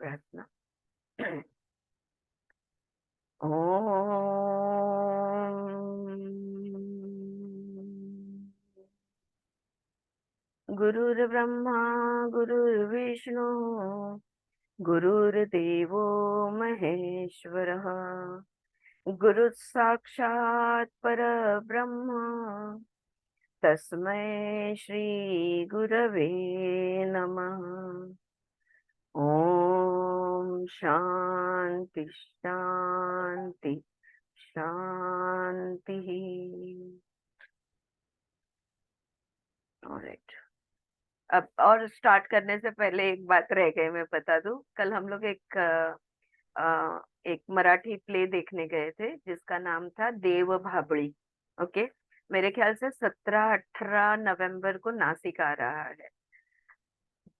प्रयत्न. गुरुर्ब्रह्मा गुरुर्विष्णू गुरुर्देवो महेश्वरः गुरु साक्षात् परब्रह्म तस्मै श्री गुरवे नमः. ओम शांति शांति शांति. ऑलराइट, अब और स्टार्ट करने से पहले एक बात रह गई, मैं बता दूं. कल हम लोग एक मराठी प्ले देखने गए थे जिसका नाम था देव भाबड़ी. ओके, मेरे ख्याल से 17-18 नवंबर को नासिक आ रहा है.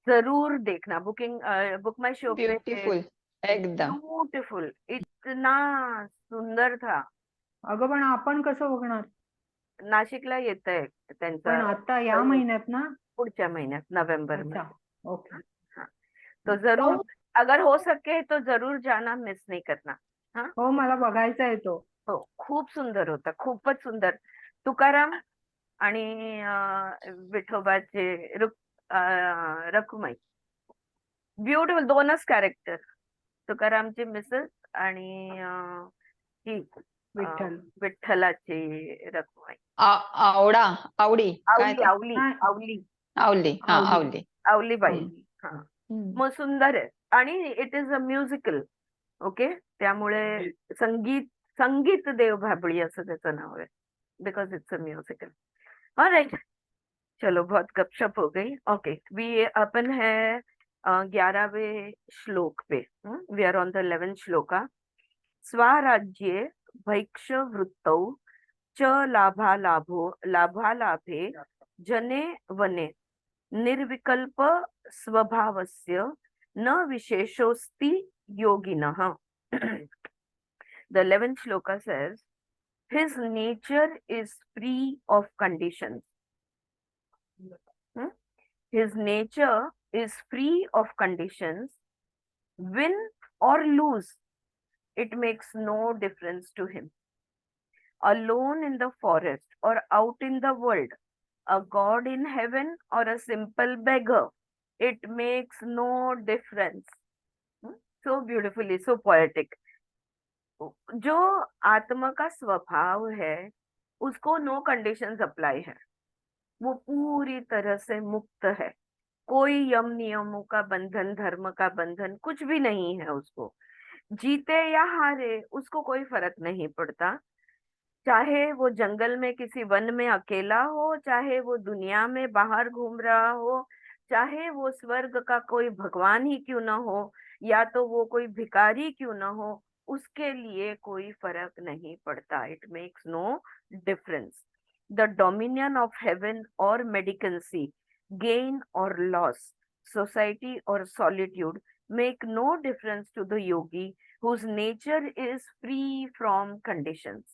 जरूर देखना. बुक माय शो पे. ब्युटिफुल, एकदम. ब्यूटिफुल, इतना सुंदर था. अगं पण आपण कसं बघणार? नाशिकला येत आहे पण त्यांचा आता या महिन्यात ना? पुढच्या महिन्यात नोव्हेंबर में. अच्छा, ओके. हाँ, तो जरूर अगर हो सके तो जरूर जाना, मिस नहीं करना. हाँ, हो, मला बघायचा आहे तो. हो, खूप सुंदर होता, खूपच सुंदर. तुकाराम आणि विठोबाचे रखुमाई, ब्युटिफुल दोनच कॅरेक्टर. तुकारामची मिसेस आणि ही विठ्ठल. विठ्ठलाची रखुमाई. आवडी काय आवली ते? आवली हा. आवली आवली, हा, आवली. आवली. आवलीबाई. हा, हम्म. मग सुंदर आहे. आणि it is a musical. Okay, त्यामुळे संगीत देव भाबड़ी असं त्याचं नाव आहे, because it's a musical. Alright, चलो बहुत गपशप हो गई. ओके, वी अपन है 11वें श्लोक पे. We are on the 11th shloka. स्वराज्ये भैक्ष वृत्तौ च लाभालाभे जने वने निर्विकल्प स्वभावस्य न विशेषोस्ति योगिनः. The 11th shloka says, his nature is free of conditions. His nature is free of conditions. Win or lose, it makes no difference to him. Alone in the forest or out in the world, a god in heaven or a simple beggar, it makes no difference. So beautifully, so poetic. जो आत्मा का स्वभाव है उसको no conditions apply है. वो पूरी तरह से मुक्त है. कोई यम नियमों का बंधन, धर्म का बंधन कुछ भी नहीं है उसको. जीते या हारे उसको कोई फर्क नहीं पड़ता. चाहे वो जंगल में किसी वन में अकेला हो, चाहे वो दुनिया में बाहर घूम रहा हो, चाहे वो स्वर्ग का कोई भगवान ही क्यों ना हो, या तो वो कोई भिखारी क्यों ना हो, उसके लिए कोई फर्क नहीं पड़ता. It makes no difference. The dominion of heaven और मेडिकेंसी, गेन और लॉस, सोसाइटी और solitude make no difference to the yogi whose nature is free from conditions.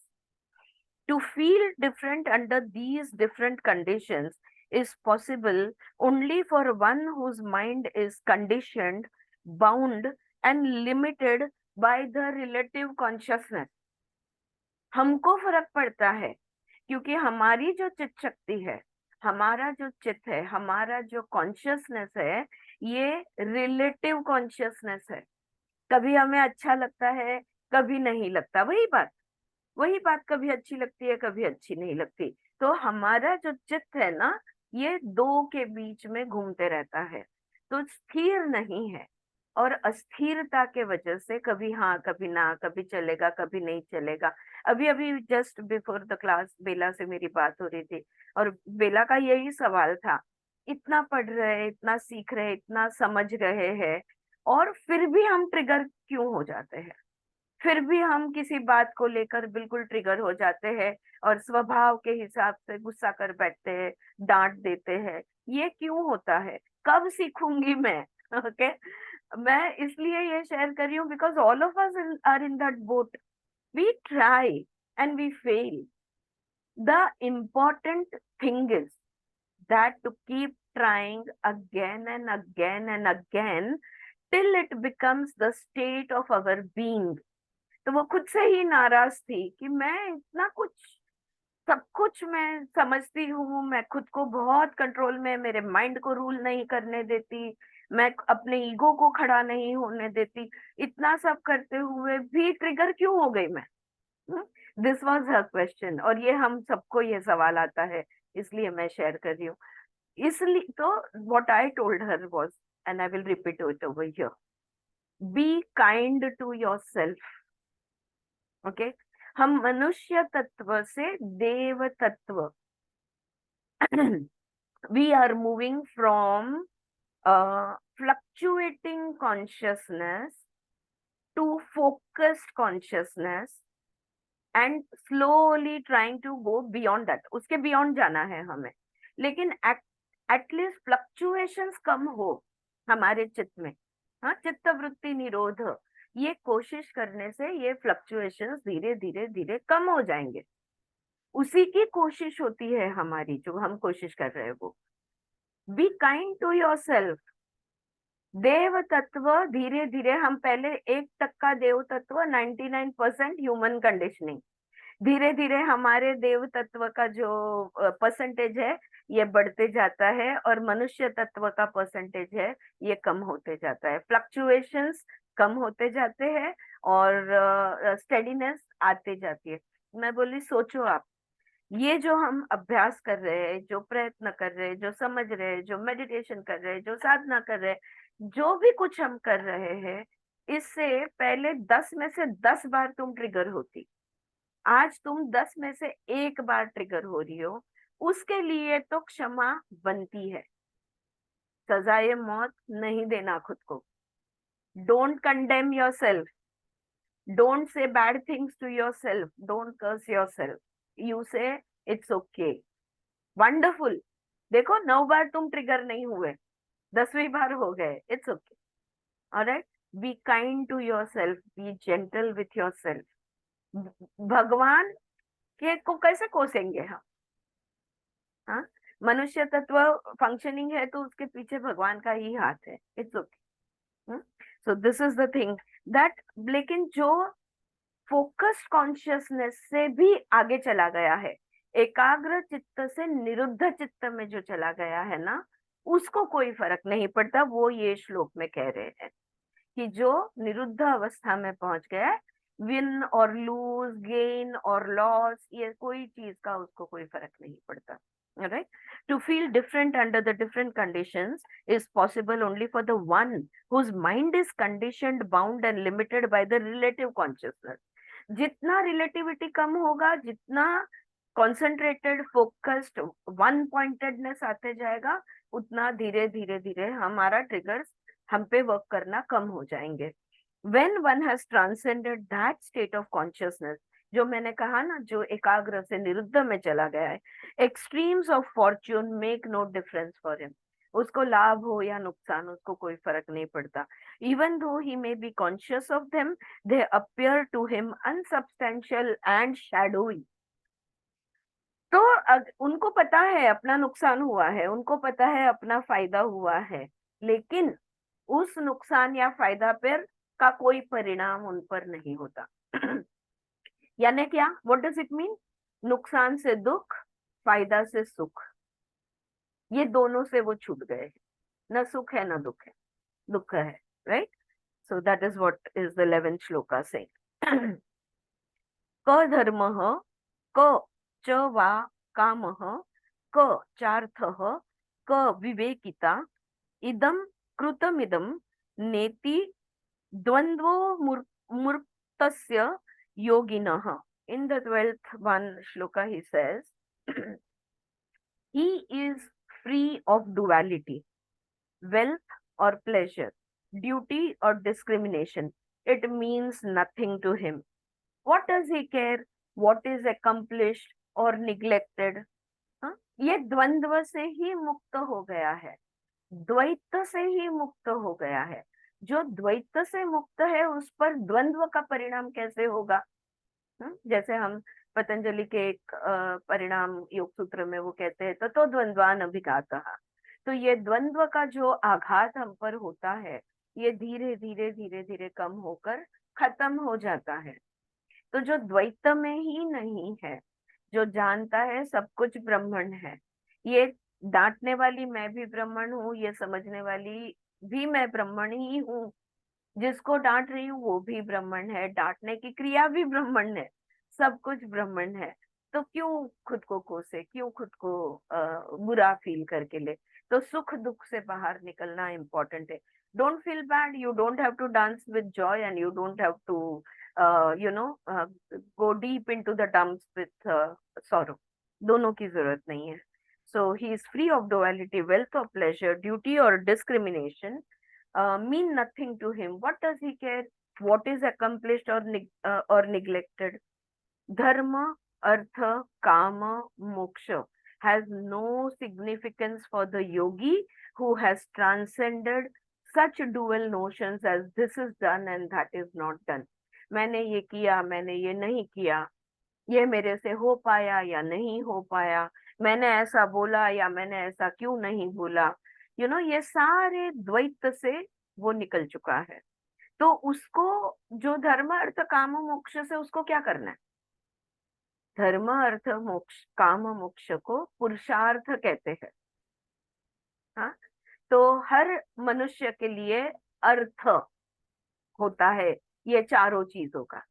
To feel different under these different conditions is possible only for one whose mind is conditioned, bound, and limited by the relative consciousness. हमको फर्क पड़ता है क्योंकि हमारी जो चित्त शक्ति है, हमारा जो चित्त है, हमारा जो कॉन्शियसनेस है, ये रिलेटिव कॉन्शियसनेस है. कभी हमें अच्छा लगता है, कभी नहीं लगता. वही बात कभी अच्छी लगती है, कभी अच्छी नहीं लगती. तो हमारा जो चित्त है ना, ये दो के बीच में घूमते रहता है, तो स्थिर नहीं है. और अस्थिरता के वजह से कभी हाँ कभी ना, कभी चलेगा कभी नहीं चलेगा. अभी अभी जस्ट बिफोर द क्लास बेला से मेरी बात हो रही थी और बेला का यही सवाल था. इतना पढ़ रहे, इतना सीख रहे, इतना समझ रहे हैं, और फिर भी हम ट्रिगर क्यों हो जाते हैं? फिर भी हम किसी बात को लेकर बिल्कुल ट्रिगर हो जाते हैं और स्वभाव के हिसाब से गुस्सा कर बैठते हैं, डांट देते हैं. ये क्यों होता है? कब सीखूंगी मैं? ओके, मैं इसलिए ये शेयर कर रही हूँ because all of us are in that boat. We try and we fail. The important thing is that to keep trying again and again and again till it becomes the state of our being. तो वो खुद से ही नाराज थी कि मैं इतना कुछ, सब कुछ मैं समझती हूँ, मैं खुद को बहुत कंट्रोल में, मेरे माइंड को रूल नहीं करने देती, मैं अपने ईगो को खड़ा नहीं होने देती, इतना सब करते हुए भी ट्रिगर क्यों हो गई मैं? दिस वॉज हर क्वेश्चन, और ये हम सबको ये सवाल आता है, इसलिए मैं शेयर कर रही हूँ। इसलिए तो what I told her was, and I will repeat it over here, be kind to yourself. Okay, हम मनुष्य तत्व से देव तत्व we are moving from fluctuating consciousness to focused consciousness and slowly trying to go beyond that. उसके beyond जाना है हमें, लेकिन at least fluctuations कम हो हमारे चित्त में। हाँ, चित्त वृत्ति निरोध, ये कोशिश करने से ये फ्लक्चुएशंस धीरे धीरे धीरे कम हो जाएंगे। उसी की कोशिश होती है हमारी, जो हम कोशिश कर रहे हैं वो। Be kind to yourself. देव तत्व धीरे धीरे, हम पहले 1% देव तत्व, 99% ह्यूमन कंडीशनिंग, धीरे धीरे हमारे देव तत्व का जो परसेंटेज है ये बढ़ते जाता है, और मनुष्य तत्व का परसेंटेज है ये कम होते जाता है। फ्लक्चुएशंस कम होते जाते हैं और स्टेडीनेस आते जाती है। मैं बोली, सोचो आप, ये जो हम अभ्यास कर रहे हैं, जो प्रयत्न कर रहे हैं, जो समझ रहे हैं, जो मेडिटेशन कर रहे हैं, जो साधना कर रहे हैं, जो भी कुछ हम कर रहे हैं, इससे पहले 10 में से 10 बार तुम ट्रिगर होती, आज तुम 10 में से 1 बार ट्रिगर हो रही हो, उसके लिए तो क्षमा बनती है। सजाए मौत नहीं देना खुद को। Don't condemn yourself, don't say bad things to yourself, don't curse yourself, you say it's okay, wonderful. देखो, 9 बार तुम ट्रिगर नहीं हुए, 10वीं बार हो गए, it's okay. All right, be kind to yourself, be gentle with yourself. भगवान के को कैसे कोसेंगे हम? हाँ, मनुष्य तत्व फंक्शनिंग है तो उसके पीछे भगवान का ही हाथ है, it's okay. So this is the thing that, लेकिन जो फोकस्ड कॉन्शियसनेस से भी आगे चला गया है, एकाग्र चित्त से निरुद्ध चित्त में जो चला गया है ना, उसको कोई फर्क नहीं पड़ता। वो ये श्लोक में कह रहे हैं कि जो निरुद्ध अवस्था में पहुंच गया है, विन और लूज, गेन और लॉस, ये कोई चीज का उसको कोई फर्क नहीं पड़ता। Alright, to feel different under the different conditions is possible only for the one whose mind is conditioned, bound and limited by the relative consciousness. जितना रिलेटिविटी कम होगा, जितना कॉन्सेंट्रेटेड, फोकस्ड, वन पॉइंटेडनेस आते जाएगा, उतना धीरे धीरे धीरे हमारा ट्रिगर्स हम पे वर्क करना कम हो जाएंगे। When one has transcended that state of consciousness, जो मैंने कहा ना, जो एकाग्र से निरुद्ध में चला गया है, extremes of fortune make no difference for him. उसको लाभ हो या नुकसान, उसको कोई फर्क नहीं पड़ता। Even though he may be conscious of them, they appear to him unsubstantial and shadowy. तो उनको पता है अपना नुकसान हुआ है, उनको पता है अपना फायदा हुआ है, लेकिन उस नुकसान या फायदा पर का कोई परिणाम उन पर नहीं होता। यानी क्या, व्हाट डज इट मीन? नुकसान से दुख, फायदा से सुख, ये दोनों से वो छूट गए। न सुख है न दुख है, दुख है, right? So that is what is the 11th shloka saying. क धर्मः क च वा कामः क चार्थः क विवेकिता इदं कृतमिदं नेति द्वंद्वो मूर्तस्य योगिनः। In the 12th one shloka he says, he is free of duality, wealth or pleasure, duty or discrimination. It means nothing to him. What does he care? What is accomplished or neglected? हाँ? ये द्वंद्व से ही मुक्त हो गया है, द्वैत से ही मुक्त हो गया है। जो द्वैत से मुक्त है उस पर द्वंद्व का परिणाम कैसे होगा? जैसे हम पतंजलि के एक परिणाम योग सूत्र में वो कहते हैं, तो द्वंद्वान अभिघातः। तो ये द्वंद्व का जो आघात हम पर होता है, ये धीरे धीरे धीरे धीरे कम होकर खत्म हो जाता है। तो जो द्वैत में ही नहीं है, जो जानता है सब कुछ ब्रह्मण है, ये डांटने वाली मैं भी ब्रह्मण हूँ, ये समझने वाली भी मैं ब्रह्मण ही हूँ, जिसको डांट रही हूँ वो भी ब्रह्मण है, डांटने की क्रिया भी ब्रह्मण है, सब कुछ ब्रह्मण है। तो क्यों खुद को कोसे, क्यों खुद को बुरा फील करके ले। तो सुख दुख से बाहर निकलना इम्पोर्टेंट है। Don't feel bad, you don't have to dance with joy and you don't have to go deep into the dumps with sorrow. दोनों की जरूरत नहीं है। So he is free of duality, wealth or pleasure, duty or discrimination mean nothing to him. What does he care? What is accomplished or neglected? Dharma, artha, kama, moksha has no significance for the yogi who has transcended such dual notions as this is done and that is not done. मैंने ये किया, मैंने ये नहीं किया, ये मेरे से हो पाया या नहीं हो पाया, मैंने ऐसा बोला या मैंने ऐसा क्यों नहीं बोला, ये सारे द्वैत से वो निकल चुका है। तो उसको जो धर्म अर्थ काम मोक्ष से उसको क्या करना है? धर्म अर्थ मोक्ष काम मोक्ष को पुरुषार्थ कहते हैं। हाँ, तो हर मनुष्य के लिए अर्थ होता है ये चारों चीजों का।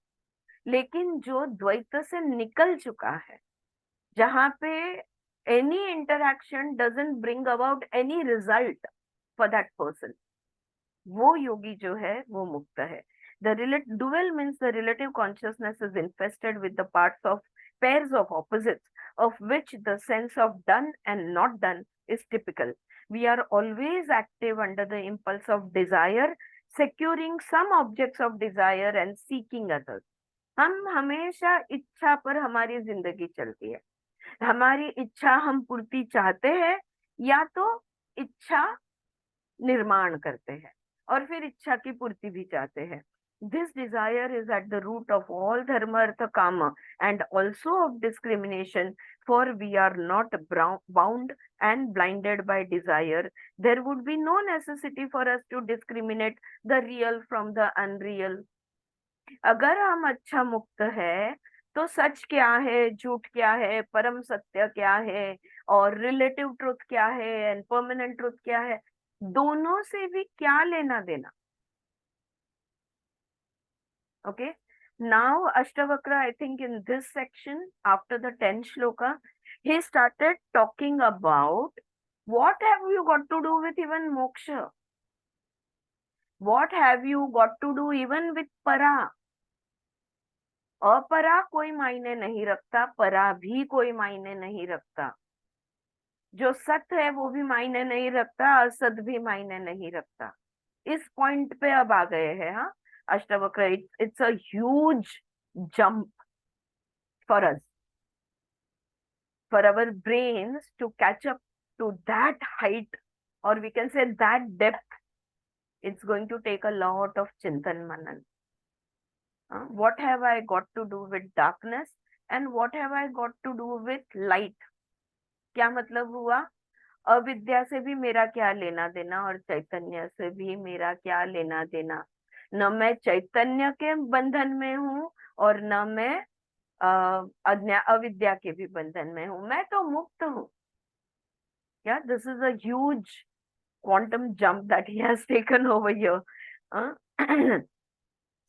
लेकिन जो द्वैत से निकल चुका है, जहां पे any interaction doesn't bring about any result for that person, वो योगी जो है वो मुक्त है। The dual means the relative consciousness is infested with the parts of pairs of opposites, of which the sense of done and not done is typical. We are always active under the impulse of desire, securing some objects of desire and seeking others. हम हमेशा इच्छा पर हमारी जिंदगी चलती है। हमारी इच्छा हम पूर्ति चाहते हैं या तो इच्छा निर्माण करते हैं और फिर इच्छा की पूर्ति भी चाहते हैं। This desire is at the root of all dharma artha kama and also of discrimination, for we are not bound and blinded by desire. There would be no necessity for us to discriminate the real from the unreal. अगर हम अच्छा मुक्त है तो सच क्या है, झूठ क्या है, परम सत्य क्या है, और रिलेटिव ट्रुथ क्या है एंड परमानेंट ट्रुथ क्या है, दोनों से भी क्या लेना देना। Okay, now Ashtavakra, I think in this section, after the 10th shloka, he started talking about what have you got to do with even moksha? What have you got to do even with para? अपरा कोई मायने नहीं रखता, परा भी कोई मायने नहीं रखता, जो सत्य है वो भी मायने नहीं रखता, असत भी मायने नहीं रखता। इस पॉइंट पे अब आ गए हैं। हाँ, Ashtavakra, it's a huge jump for us, for our brains to catch up to that height, or we can say that depth. It's going to take a lot of chintan manan. What have I got to do with darkness and what have I got to do with light? क्या मतलब हुआ? अविद्या से भी मेरा क्या लेना देना और चैतन्य से भी मेरा क्या लेना देना। न मैं चैतन्य के बंधन में हूँ और न मैं अविद्या के भी बंधन में हूँ, मैं तो मुक्त हूँ। Yeah, this is a huge quantum jump that he has taken over here.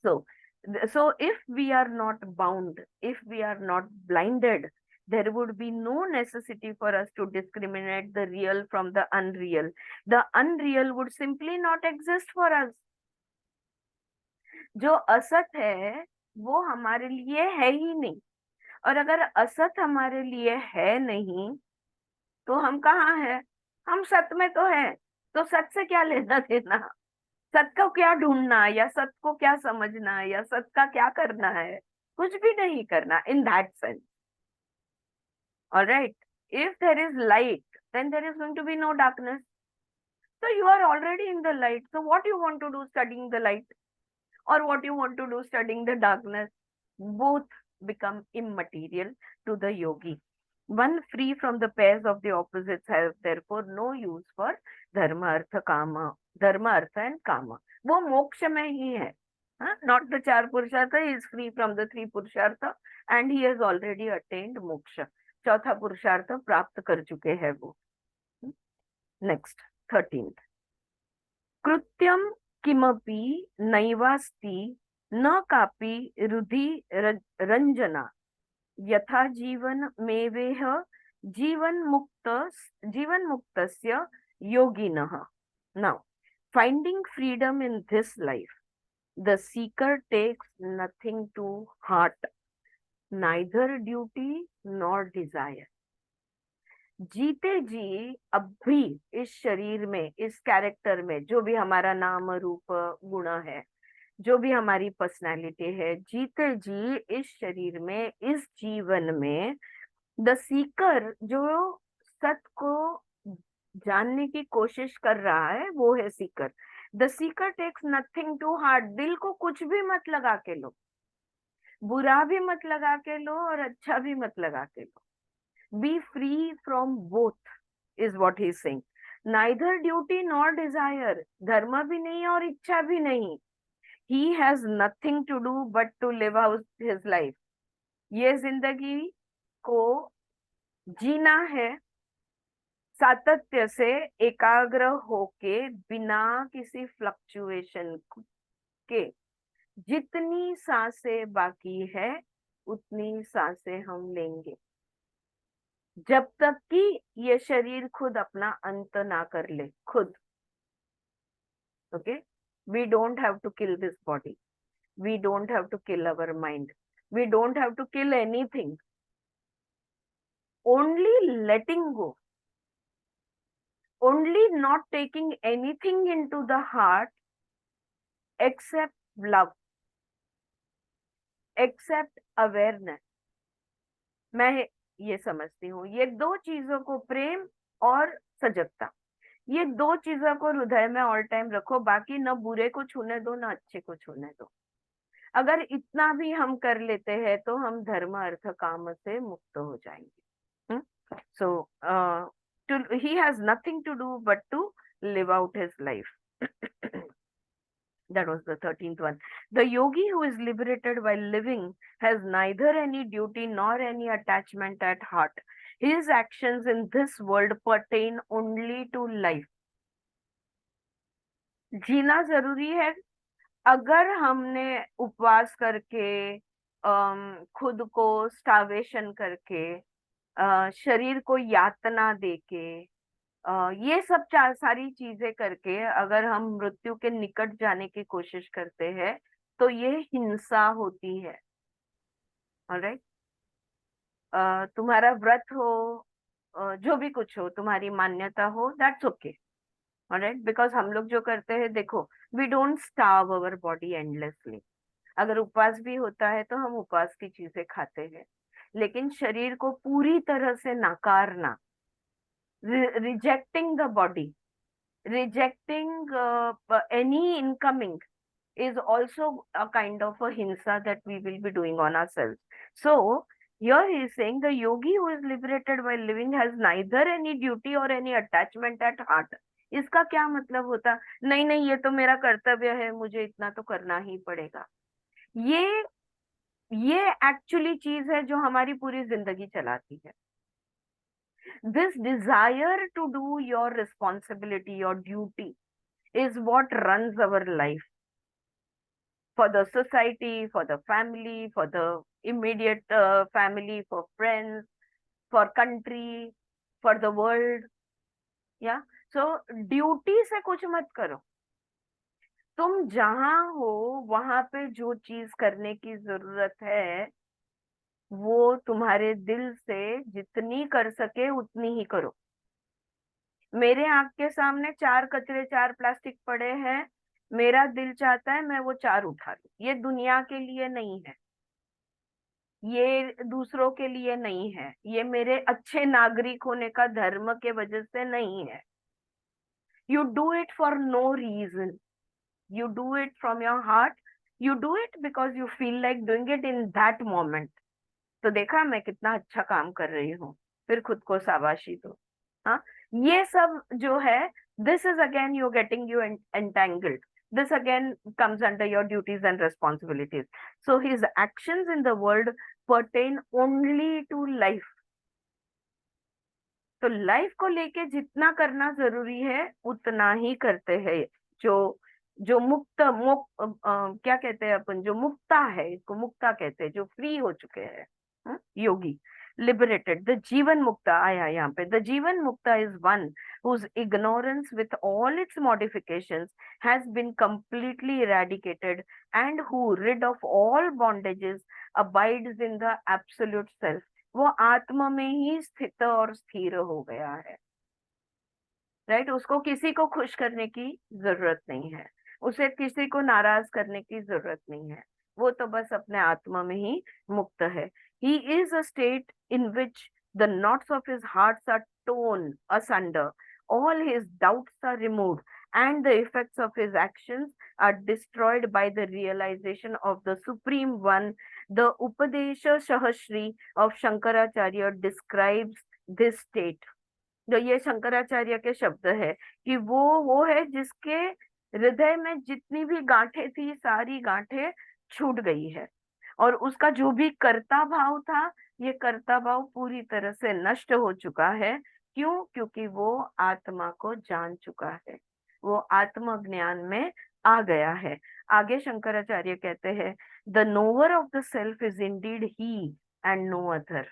So if we are not bound, if we are not blinded, there would be no necessity for us to discriminate the real from the unreal. The unreal would simply not exist for us. जो असत है वो हमारे लिए है ही नहीं, और अगर असत हमारे लिए है नहीं तो हम कहाँ हैं? हम सत में तो है, तो सत से क्या लेना देना? सत को क्या ढूंढना, या सत को क्या समझना, या सत का क्या करना है? कुछ भी नहीं करना in that sense. All right, if there is light, then there is going to be no darkness. So you are already in the light. So what you want to do studying the light, or what you want to do studying the darkness? Both become immaterial to the yogi. One free from the pairs of the opposites has therefore no use for dharma, artha, kama, धर्म earth and काम, वो मोक्ष में ही है. Not the 4 पुरुषार्थ, ही is free from the 3 पुरुषार्थ and he has already attend मोक्ष. चौथा पुरुषार्थ प्राप्त कर चुके हैं वो. Next 13th. कृत्यम किमपि नैवास्ति न कापि रुधि रंजना यथा जीवन मेवेह जीवन मुक्तस्य योगिनः. Now, finding freedom in this life, the seeker takes nothing to heart, neither duty nor desire. जीते जी अब भी इस शरीर में, इस कैरेक्टर में, जो भी हमारा नाम रूप गुण है, जो भी हमारी पर्सनालिटी है, जीते जी इस शरीर में, इस जीवन में, द सीकर जो सत को जानने की कोशिश कर रहा है वो है seeker. The seeker takes nothing to heart. दिल को कुछ भी मत लगा के लो, बुरा भी मत लगा के लो और अच्छा भी मत लगा के लो. Be free from both is what he is saying. Neither duty nor desire. धर्म भी नहीं और इच्छा भी नहीं. he has nothing to do but to live out his life. ये जिंदगी को जीना है सातत्य से, एकाग्र होके, बिना किसी फ्लक्चुएशन के. जितनी सांसें बाकी है उतनी सांसें हम लेंगे, जब तक कि ये शरीर खुद अपना अंत ना कर ले खुद. Okay. We don't have to kill this body. We don't have to kill our mind. We don't have to kill anything. Only letting go. Only not taking anything into the heart except love. Except awareness. मैं ये समझती हूँ, ये दो चीजों को, प्रेम और सजगता, ये दो चीजों को हृदय में ऑल टाइम रखो. बाकी न बुरे को छूने दो, न अच्छे को छूने दो. अगर इतना भी हम कर लेते हैं तो हम धर्म अर्थ काम से मुक्त हो जाएंगे. सो he has nothing to do but to live out his life. That was the 13th one. The yogi who is liberated while living has neither any duty nor any attachment at heart. His actions in this world pertain only to life. जीना जरूरी है. अगर हमने उपवास करके, खुद को starvation करके, शरीर को यातना देके, ये सब सारी चीजें करके अगर हम मृत्यु के निकट जाने की कोशिश करते हैं तो ये हिंसा होती है. ऑलराइट. तुम्हारा व्रत हो, जो भी कुछ हो, तुम्हारी मान्यता हो, दैट्स ओके. ऑलराइट. बिकॉज हम लोग जो करते हैं, देखो, we don't starve our body endlessly. अगर उपवास भी होता है तो हम उपवास की चीजें खाते हैं, लेकिन शरीर को पूरी तरह से नकारना, rejecting the body, rejecting any incoming is also a kind of a hinsa that we will be doing on ourselves. So here he is saying the yogi who is liberated while living has neither any duty or any attachment at heart. इसका क्या मतलब होता? नहीं नहीं, ये तो मेरा कर्तव्य है, मुझे इतना तो करना ही पड़ेगा. ये एक्चुअली चीज है जो हमारी पूरी जिंदगी चलाती है. This desire to do your responsibility, your duty, is what runs our life. For the society, for the family, for the immediate family, for friends, for country, for the world. Yeah. So duty से कुछ मत करो. तुम जहां हो वहां पे जो चीज करने की जरूरत है वो तुम्हारे दिल से जितनी कर सके उतनी ही करो. मेरे आंख के सामने 4 कचरे, 4 प्लास्टिक पड़े हैं, मेरा दिल चाहता है मैं वो 4 उठा लूं. ये दुनिया के लिए नहीं है, ये दूसरों के लिए नहीं है, ये मेरे अच्छे नागरिक होने का धर्म के वजह से नहीं है. You do it for no reason. You do it from your heart. You do it because you feel like doing it in that moment. तो देखा मैं कितना अच्छा काम कर रही हूँ, फिर खुद को शाबाशी दो. हाँ, ये सब जो है This is again you're getting you entangled. This again comes under your duties and responsibilities. So his actions in the world pertain only to life. तो लाइफ को लेके जितना करना जरूरी है उतना ही करते हैं जो जो क्या कहते हैं अपन, जो मुक्ता है, इसको मुक्ता कहते हैं, जो फ्री हो चुके हैं, योगी, liberated. The जीवन मुक्ता आया यहाँ पे. The जीवन मुक्ता is one whose ignorance with all its modifications has been completely eradicated and who, rid of all bondages, abides in the absolute self. वो आत्मा में ही स्थित और स्थिर हो गया है. राइट? उसको किसी को खुश करने की जरूरत नहीं है, उसे किसी को नाराज करने की जरूरत नहीं है. वो तो बस अपने आत्मा में ही मुक्त है. He is a state in which the knots of his hearts are torn asunder, all his doubts are removed, and the effects of his actions are destroyed by the realization of the Supreme One. The Upadesha Sahasri of Shankaracharya describes this state. जो ये शंकराचार्य के शब्द है कि वो है जिसके हृदय में जितनी भी गांठें थी सारी गांठें छूट गई है, और उसका जो भी कर्ता भाव था ये कर्ता भाव पूरी तरह से नष्ट हो चुका है. क्यों? क्योंकि वो आत्मा को जान चुका है, वो आत्मज्ञान में आ गया है. आगे शंकराचार्य कहते हैं, the knower of the self is indeed he and no other,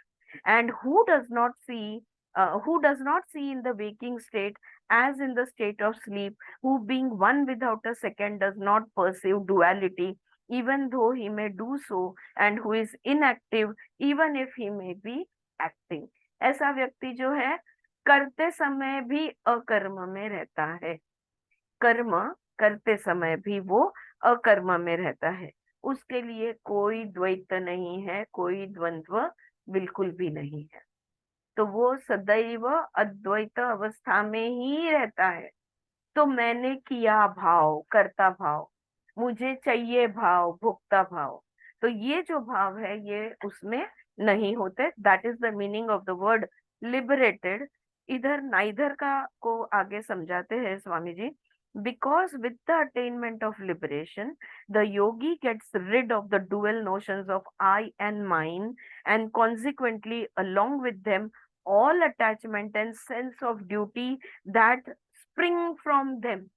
and who does not see in the waking state as in the state of sleep, who being one without a second does not perceive duality even though he may do so, and who is inactive even if he may be acting. ऐसा व्यक्ति जो है करते समय भी अकर्म में रहता है, कर्म करते समय भी वो अकर्म में रहता है. उसके लिए कोई द्वैत नहीं है, कोई द्वंद्व बिल्कुल भी नहीं है. तो वो सदैव अद्वैत अवस्था में ही रहता है. तो मैंने किया भाव, कर्ता भाव, मुझे चाहिए भाव, भोक्ता भाव, तो ये जो भाव है ये उसमें नहीं होते. That is the meaning of the word liberated. इधर नाइदर का को आगे समझाते हैं Swami ji. Because with the attainment of liberation, the yogi gets rid of the dual notions of I and mine, and consequently, along with them, all attachment and sense of duty that spring from them.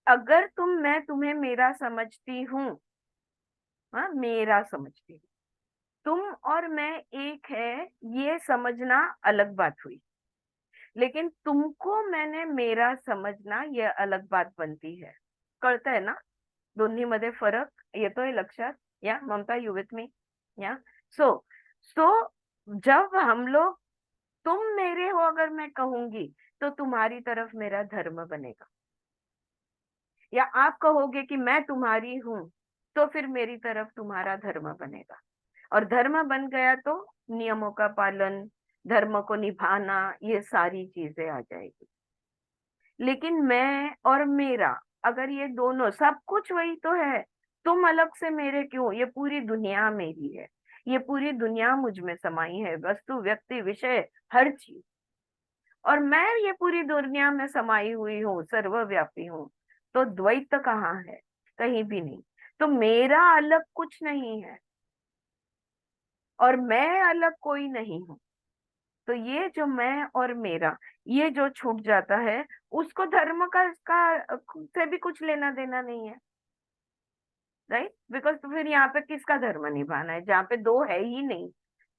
अगर मैं तुम्हें मेरा समझती हूँ, हाँ, मेरा समझती हूँ, तुम और मैं एक है, ये समझना अलग बात हुई. लेकिन तुमको मैंने मेरा समजना ये अलग बात बनती है. कळतंय ना दोन्ही मध्ये फरक? येतोय लक्षात? या ममता, यू विथ मी? या सो जब हम लोग तुम मेरे हो अगर मैं कहूंगी तो तुम्हारी तरफ मेरा धर्म बनेगा, या आप कहोगे कि मैं तुम्हारी हूं तो फिर मेरी तरफ तुम्हारा धर्म बनेगा. और धर्म बन गया तो नियमों का पालन, धर्म को निभाना, ये सारी चीजें आ जाएगी. लेकिन मैं और मेरा, अगर ये दोनों, सब कुछ वही तो है, तुम अलग से मेरे क्यों? ये पूरी दुनिया मेरी है, ये पूरी दुनिया मुझ में समाई है, वस्तु, व्यक्ति, विषय, हर चीज. और मैं ये पूरी दुनिया में समाई हुई हूँ, सर्वव्यापी हूँ. तो द्वैत कहाँ है? कहीं भी नहीं. तो मेरा अलग कुछ नहीं है और मैं अलग कोई नहीं हूँ. तो ये जो मैं और मेरा, ये जो छूट जाता है, उसको धर्म का से भी कुछ लेना देना नहीं है. राइट? बिकॉज तो फिर यहाँ पे किसका धर्म निभाना है? जहाँ पे दो है ही नहीं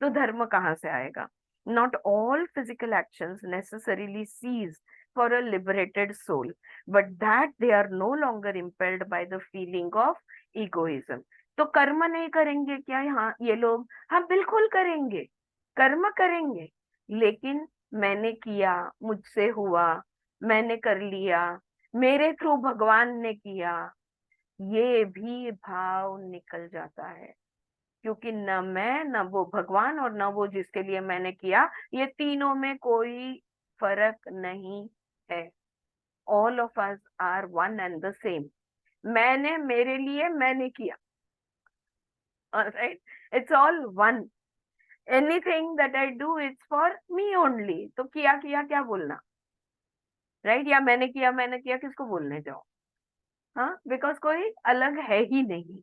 तो धर्म कहाँ से आएगा? Not all physical actions necessarily cease for a liberated soul, but that they are no longer impelled by the feeling of egoism. तो कर्म नहीं करेंगे क्या यहाँ ये लोग? हाँ, बिल्कुल करेंगे, कर्म करेंगे, लेकिन मैंने किया, मुझसे हुआ, मैंने कर लिया, मेरे थ्रू भगवान ने किया, ये भी भाव निकल जाता है. क्योंकि न मैं, न वो भगवान, और न वो जिसके लिए मैंने किया, ये तीनों में कोई फर्क नहीं है. All of us are one and the same. मैंने, मेरे लिए, मैंने किया. Right? It's all one. Anything that I do it's for me only. तो किया क्या बोलना? राइट, या मैंने किया किसको बोलने जाओ, हाँ, बिकॉज कोई अलग है ही नहीं।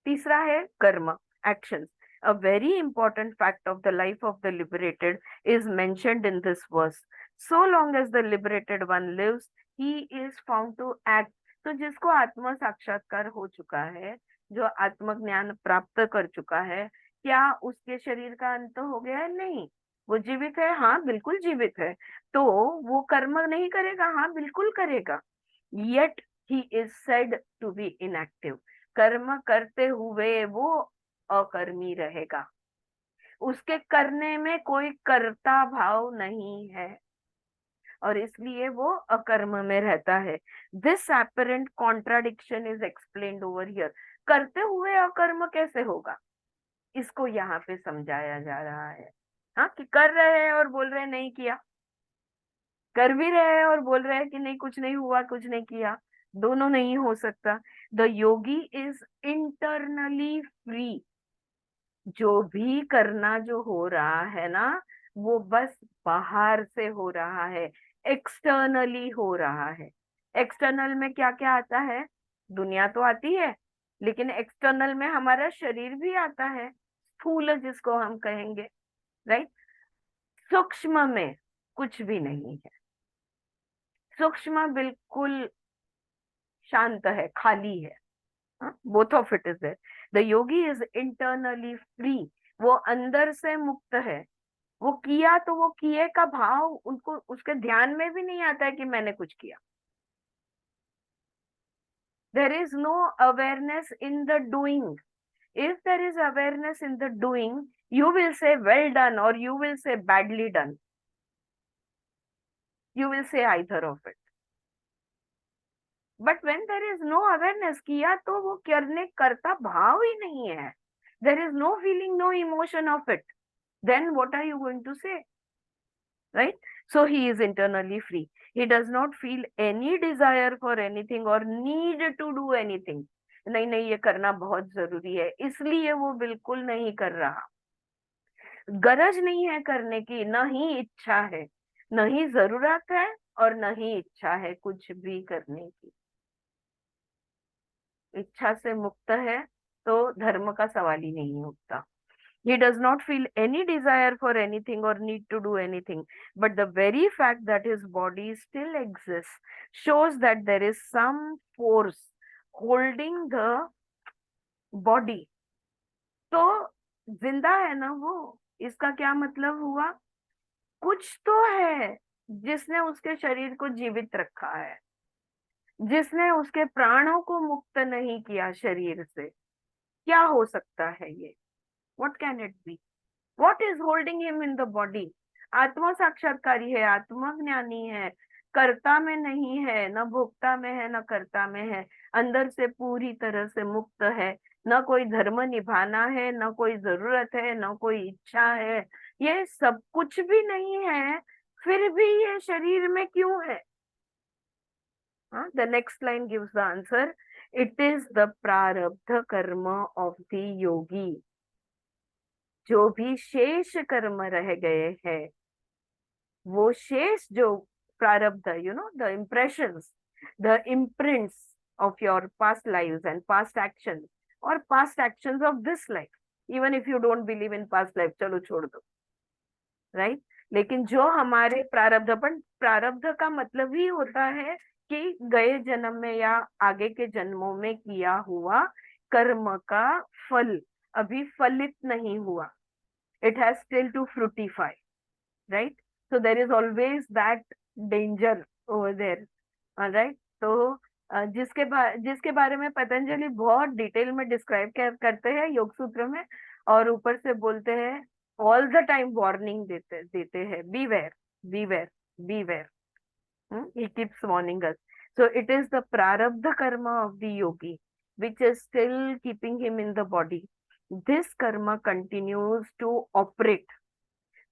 तीसरा है कर्म, actions. A very important fact of the life of the liberated is mentioned in this verse. So long as the liberated one lives, he is found to act. तो जिसको आत्म साक्षात्कार हो चुका है, जो आत्मज्ञान प्राप्त कर चुका है, क्या उसके शरीर का अंत हो गया है? नहीं, वो जीवित है, हाँ बिल्कुल जीवित है। तो वो कर्म नहीं करेगा? हाँ बिल्कुल करेगा। Yet he is said to be inactive. कर्म करते हुए वो अकर्मी रहेगा, उसके करने में कोई कर्ता भाव नहीं है, और इसलिए वो अकर्म में रहता है। This apparent contradiction is explained over here. करते हुए अकर्म कैसे होगा, इसको यहाँ पे समझाया जा रहा है। हाँ, कि कर रहे हैं और बोल रहे हैं नहीं किया, कर भी रहे हैं और बोल रहे हैं कि नहीं कुछ नहीं हुआ, कुछ नहीं किया, दोनों नहीं हो सकता। The yogi is internally free. जो भी करना जो हो रहा है ना, वो बस बाहर से हो रहा है, एक्सटर्नली हो रहा है। एक्सटर्नल में क्या क्या आता है? दुनिया तो आती है, लेकिन एक्सटर्नल में हमारा शरीर भी आता है, स्थूल जिसको हम कहेंगे, राइट। सूक्ष्म में कुछ भी नहीं है, सूक्ष्म बिल्कुल शांत है, खाली है। Both of it is there. The yogi is internally free, वो अंदर से मुक्त है। वो किया तो वो किए का भाव उनको, उसके ध्यान में भी नहीं आता है कि मैंने कुछ किया। There is no awareness in the doing. If there is awareness in the doing, you will say well done or you will say badly done. You will say either of it. But when there is no awareness, किया तो वो करने करता भाव ही नहीं है, there is no feeling, no emotion of it, then what are you going to say, right. So he is internally free, he does not feel any desire for anything और नीड टू डू एनीथिंग। नहीं नहीं, ये करना बहुत जरूरी है, इसलिए वो बिल्कुल नहीं कर रहा। गरज नहीं है करने की, न ही इच्छा है, न ही जरूरत है और न ही इच्छा है कुछ भी करने की। इच्छा से मुक्त है तो धर्म का सवाल ही नहीं उठता। He does not feel any desire for anything or need to do anything, but the very fact that his body still exists shows that there is some force holding the body. तो जिंदा है ना वो, इसका क्या मतलब हुआ? कुछ तो है जिसने उसके शरीर को जीवित रखा है, जिसने उसके प्राणों को मुक्त नहीं किया शरीर से। क्या हो सकता है ये? What can it be? What is holding him in the body? आत्म साक्षात्कारी है, आत्मज्ञानी है, कर्ता में नहीं है, न भोक्ता में है, न कर्ता में है, अंदर से पूरी तरह से मुक्त है, न कोई धर्म निभाना है, न कोई जरूरत है, न कोई इच्छा है, ये सब कुछ भी नहीं है, फिर भी ये शरीर में क्यों है? The next line gives the answer. It is the prarabdha karma of the yogi. जो भी शेष कर्म रह गए हैं, वो शेष जो प्रारब्ध, the impressions, the imprints of your past lives and past actions और past actions of this life, even if you don't believe in past life, चलो छोड़ दो, राइट। लेकिन जो हमारे प्रारब्ध का मतलब ही होता है कि गए जन्म में या आगे के जन्मों में किया हुआ कर्म का फल अभी फलित नहीं हुआ, it has still to fructify, right? So there is always that danger over there, all right? तो जिसके बारे में पतंजलि बहुत डिटेल में डिस्क्राइब करते हैं योग सूत्र में, और ऊपर से बोलते हैं ऑल द टाइम वार्निंग देते हैं, beware, beware, beware. He keeps warning us. So it is the prarabdha karma of the yogi which is still keeping him in the body. This karma continues to operate.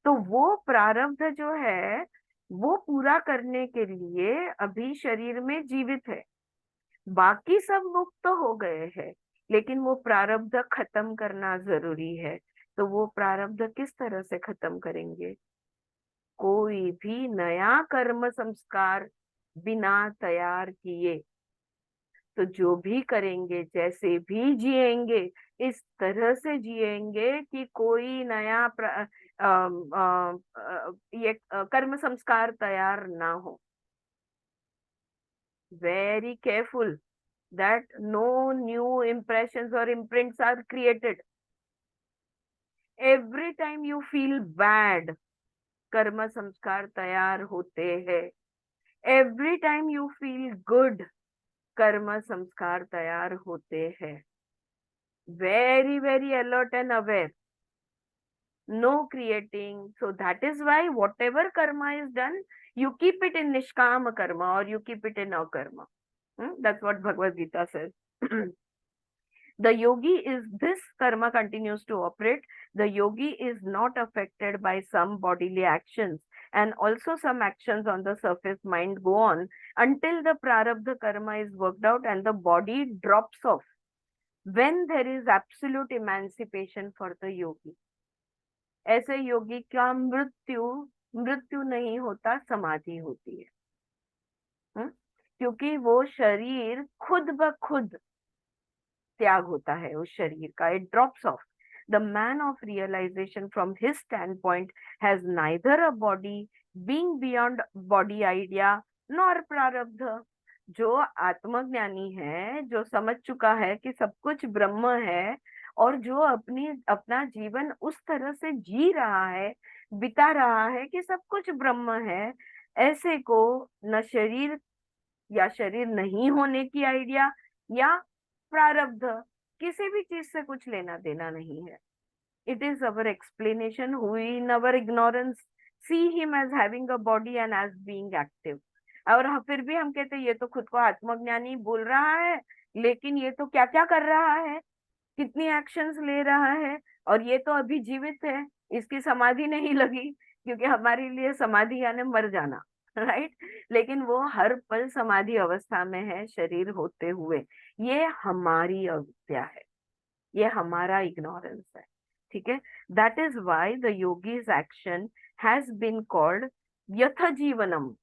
तो वो प्रारब्ध जो है वो पूरा करने के लिए अभी शरीर में जीवित है, बाकी सब मुक्त तो हो गए हैं, लेकिन वो प्रारब्ध खत्म करना जरूरी है। तो वो प्रारब्ध किस तरह से खत्म करेंगे? कोई भी नया कर्म संस्कार बिना तैयार किए, तो जो भी करेंगे, जैसे भी जिएंगे, इस तरह से जिएंगे कि कोई नया ये कर्म संस्कार तैयार ना हो. Very careful that no new impressions or imprints are created. Every time you feel bad, कर्म संस्कार तैयार होते हैं. Every time you feel good, कर्म संस्कार तैयार होते हैं. Very, very alert and aware. No creating. So that is why whatever karma is done, you keep it in nishkama karma or you keep it in akarma. That's what Bhagavad Gita says. The yogi is, this karma continues to operate. The yogi is not affected by some bodily actions, and also some actions on the surface mind go on until the prarabdha karma is worked out and the body drops off. When there is absolute emancipation for the yogi. ऐसे योगी का मृत्यु नहीं होता, समाधि होती है. क्योंकि वो शरीर खुद ब खुद त्याग होता है उस शरीर का. It drops off. The man of realization from his standpoint has neither a body being beyond body idea nor prarabdha. जो आत्मज्ञानी है, जो समझ चुका है कि सब कुछ ब्रह्म है और जो अपना जीवन उस तरह से जी रहा है, बिता रहा है कि सब कुछ ब्रह्म है, ऐसे को न शरीर या शरीर नहीं होने की आइडिया या प्रारब्ध, किसी भी चीज से कुछ लेना देना नहीं है. It is our explanation who in our ignorance see him as having a body and as being active. और फिर भी हम कहते हैं ये तो खुद को आत्मज्ञानी बोल रहा है, लेकिन ये तो क्या क्या कर रहा है, कितनी एक्शंस ले रहा है, और ये तो अभी जीवित है, इसकी समाधि नहीं लगी, क्योंकि हमारे लिए समाधि यानी मर जाना, राइट. लेकिन वो हर पल समाधि अवस्था में है शरीर होते हुए. ये हमारी अविद्या है, ये हमारा इग्नोरेंस है. ठीक है. That is why the yogis action has been called यथ जीवनम.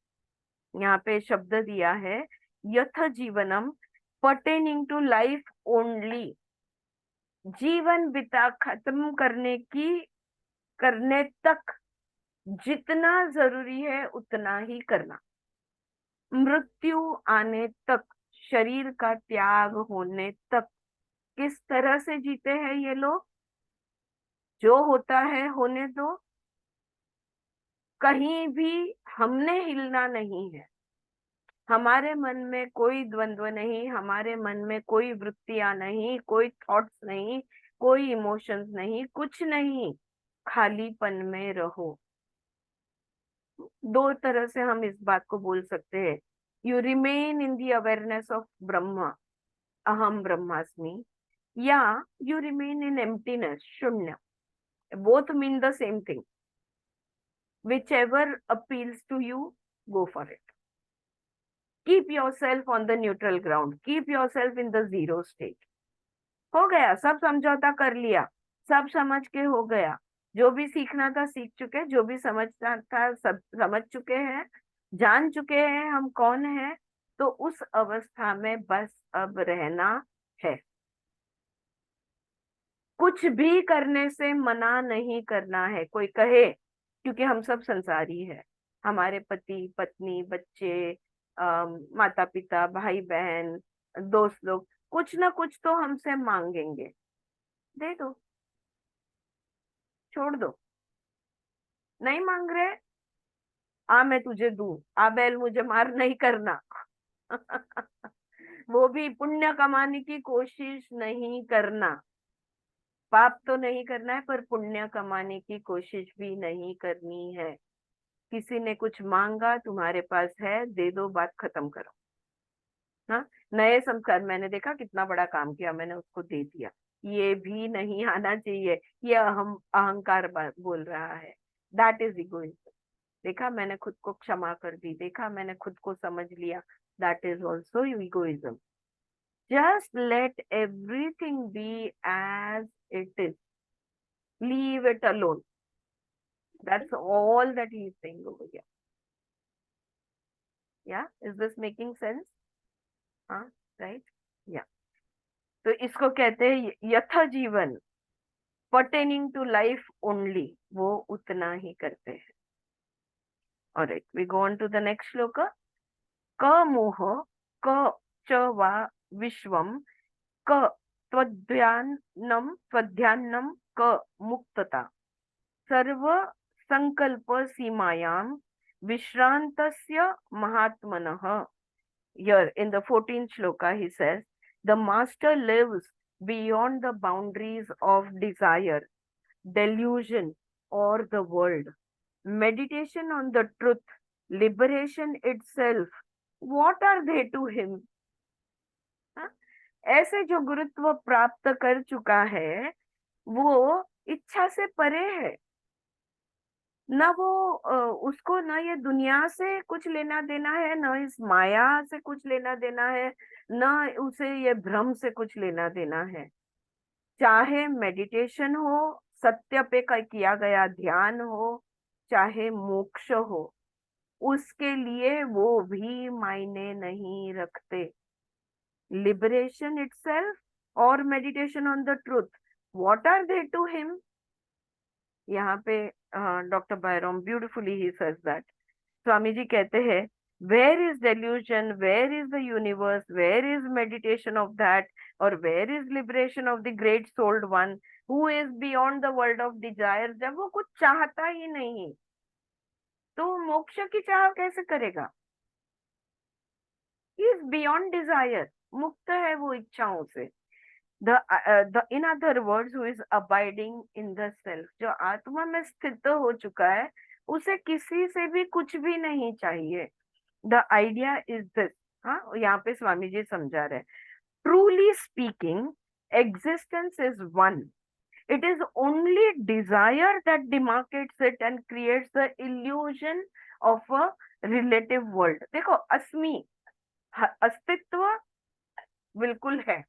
यहाँ पे शब्द दिया है यथ जीवनम, पर्टेनिंग टू लाइफ ओनली. जीवन बिता खत्म करने तक जितना जरूरी है उतना ही करना. मृत्यु आने तक, शरीर का त्याग होने तक किस तरह से जीते हैं ये लोग. जो होता है होने दो. कहीं भी हमने हिलना नहीं है. हमारे मन में कोई द्वंद्व नहीं, हमारे मन में कोई वृत्तियां नहीं, कोई थॉट्स नहीं, कोई इमोशंस नहीं, कुछ नहीं. खालीपन में रहो. दो तरह से हम इस बात को बोल सकते हैं. You remain in the awareness of Brahma, अहम ब्रह्मास्मि, या यू रिमेन इन एम्प्टीनेस, शून्य. Both mean the same thing. whichever appeals to you, go for it. Keep yourself on the neutral ground. Keep yourself in the zero state. हो गया, सब समझौता कर लिया, सब समझ के हो गया. जो भी सीखना था सीख चुके, जो भी समझना था सब समझ चुके हैं, जान चुके हैं हम कौन है. तो उस अवस्था में बस अब रहना है. कुछ भी करने से मना नहीं करना है. कोई कहे, क्योंकि हम सब संसारी है. हमारे पति पत्नी बच्चे, माता पिता भाई बहन दोस्त लोग कुछ ना कुछ तो हमसे मांगेंगे. दे दो, छोड़ दो. नहीं मांग रहे, आ मैं तुझे दूं, आ बैल मुझे मार नहीं करना. वो भी पुण्य कमाने की कोशिश नहीं करना. पाप तो नहीं करना है, पर पुण्य कमाने की कोशिश भी नहीं करनी है. किसी ने कुछ मांगा, तुम्हारे पास है, दे दो, बात खत्म करो. हाँ, नए संस्कार, मैंने देखा कितना बड़ा काम किया, मैंने उसको दे दिया, ये भी नहीं आना चाहिए. ये अहंकार बोल रहा है. That is egoism. देखा, मैंने खुद को क्षमा कर दी, देखा मैंने खुद को समझ लिया. That is also egoism. Just let everything be as it is. Leave it alone. That's all that he is saying over here. Yeah, is this making sense? हाँ, right? Yeah. तो इसको कहते हैं यथा जीवन, pertaining to life only, वो उतना ही करते हैं. Alright, we go on to the next shloka. क मोह क च वा विश्वम क त्वध्यान्नं क मुक्तता सर्व संकल्प सीमायां विश्रांतस्य महात्मनः. Here in the 14th shloka he says, the master lives beyond the boundaries of desire, delusion, or the world. Meditation on the truth, liberation itself, what are they to him? हाँ? ऐसे जो गुरुत्व प्राप्त कर चुका है वो इच्छा से परे है. ना वो उसको ना ये दुनिया से कुछ लेना देना है, ना इस माया से कुछ लेना देना है, ना उसे ये भ्रम से कुछ लेना देना है. चाहे मेडिटेशन हो, सत्य पे किया गया ध्यान हो, चाहे मोक्ष हो, उसके लिए वो भी मायने नहीं रखते. लिबरेशन इटसेल्फ और meditation on the truth, what are they to him? यहाँ पे doctor Byrom beautifully he says that. Swami ji कहते हैं, where is delusion, where is the universe, where is meditation of that, or where is liberation of the great souled one who is beyond the world of desire? जब वो कुछ चाहता ही नहीं तो मोक्ष की चाह कैसे करेगा? He is beyond desire, मुक्त है वो इच्छाओं से. The in other words, who is abiding in the self, जो आत्मा में स्थित हो चुका है, उसे किसी से भी कुछ भी नहीं चाहिए. The idea is this. हाँ, यहाँ पे स्वामी जी समझा रहे. Truly speaking, existence is one. It is only desire that demarcates it and creates the illusion of a relative world. देखो, अस्मि, अस्तित्व बिल्कुल है.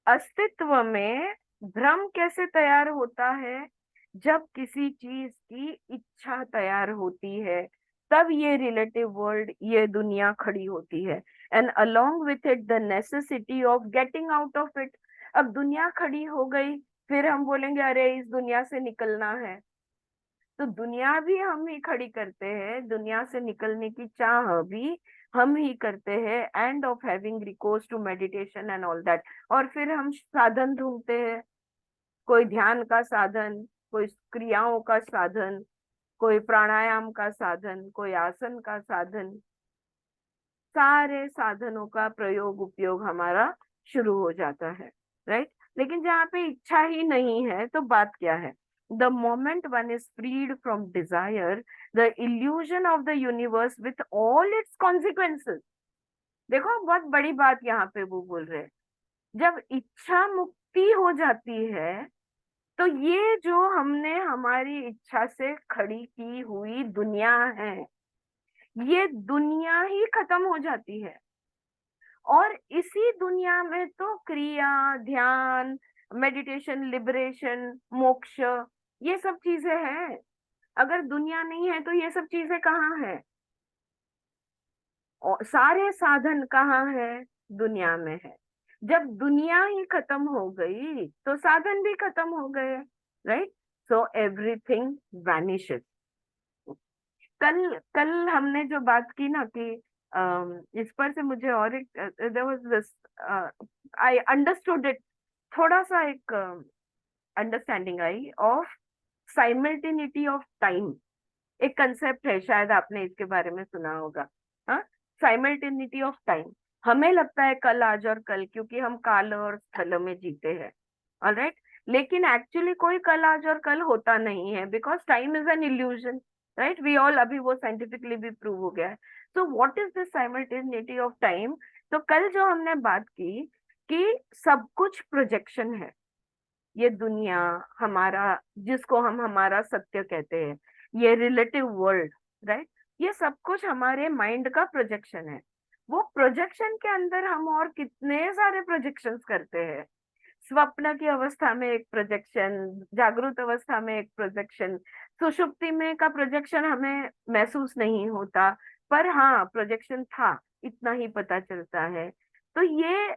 अस्तित्व में भ्रम कैसे तैयार होता है? जब किसी चीज की इच्छा तैयार होती है, तब ये रिलेटिव वर्ल्ड, ये दुनिया खड़ी होती है. And along with it the necessity of getting out of it. अब दुनिया खड़ी हो गई, फिर हम बोलेंगे अरे इस दुनिया से निकलना है. तो दुनिया भी हम ही खड़ी करते हैं, दुनिया से निकलने की चाह भी हम ही करते हैं, end of having recourse to meditation and all that. और फिर हम साधन ढूंढते हैं, कोई ध्यान का साधन, कोई क्रियाओं का साधन, कोई प्राणायाम का साधन, कोई आसन का साधन. सारे साधनों का प्रयोग उपयोग हमारा शुरू हो जाता है, राइट? लेकिन जहाँ पे इच्छा ही नहीं है तो बात क्या है? The moment one is freed from desire, the illusion of the universe with all its consequences. देखो, बहुत बड़ी बात यहाँ पे वो बोल रहे हैं. जब इच्छा मुक्ति हो जाती है तो ये जो हमने हमारी इच्छा से खड़ी की हुई दुनिया है, ये दुनिया ही खत्म हो जाती है. और इसी दुनिया में तो क्रिया, ध्यान, मेडिटेशन, लिबरेशन, मोक्ष, ये सब चीजें हैं. अगर दुनिया नहीं है तो ये सब चीजें कहाँ है? और सारे साधन कहाँ है? दुनिया में है. जब दुनिया ही खत्म हो गई तो साधन भी खत्म हो गए, राइट? So everything vanishes. कल हमने जो बात की ना कि इस पर से मुझे और एक there was this, I understood it, थोड़ा सा एक अंडरस्टैंडिंग आई ऑफ साइमल्टेनिटी ऑफ टाइम. एक कंसेप्ट है, शायद आपने इसके बारे में सुना होगा. हाँ, साइमल्टेनिटी ऑफ टाइम. हमें लगता है कल, आज और कल, क्योंकि हम काल और स्थल में जीते हैं, ऑलराइट? लेकिन एक्चुअली कोई कल, आज और कल होता नहीं है, because time is an illusion, right? We all, अभी वो साइंटिफिकली भी प्रूव हो गया है. So what is this simultaneity of time? तो कल जो हमने बात की कि सब कुछ प्रोजेक्शन है. ये दुनिया हमारा, जिसको हम हमारा सत्य कहते हैं, ये रिलेटिव वर्ल्ड, राइट, ये सब कुछ हमारे माइंड का प्रोजेक्शन है. वो प्रोजेक्शन के अंदर हम और कितने सारे प्रोजेक्शंस करते हैं. स्वप्न की अवस्था में एक प्रोजेक्शन, जागृत अवस्था में एक प्रोजेक्शन, सुषुप्ति में का प्रोजेक्शन हमें महसूस नहीं होता, पर हाँ प्रोजेक्शन था, इतना ही पता चलता है। तो ये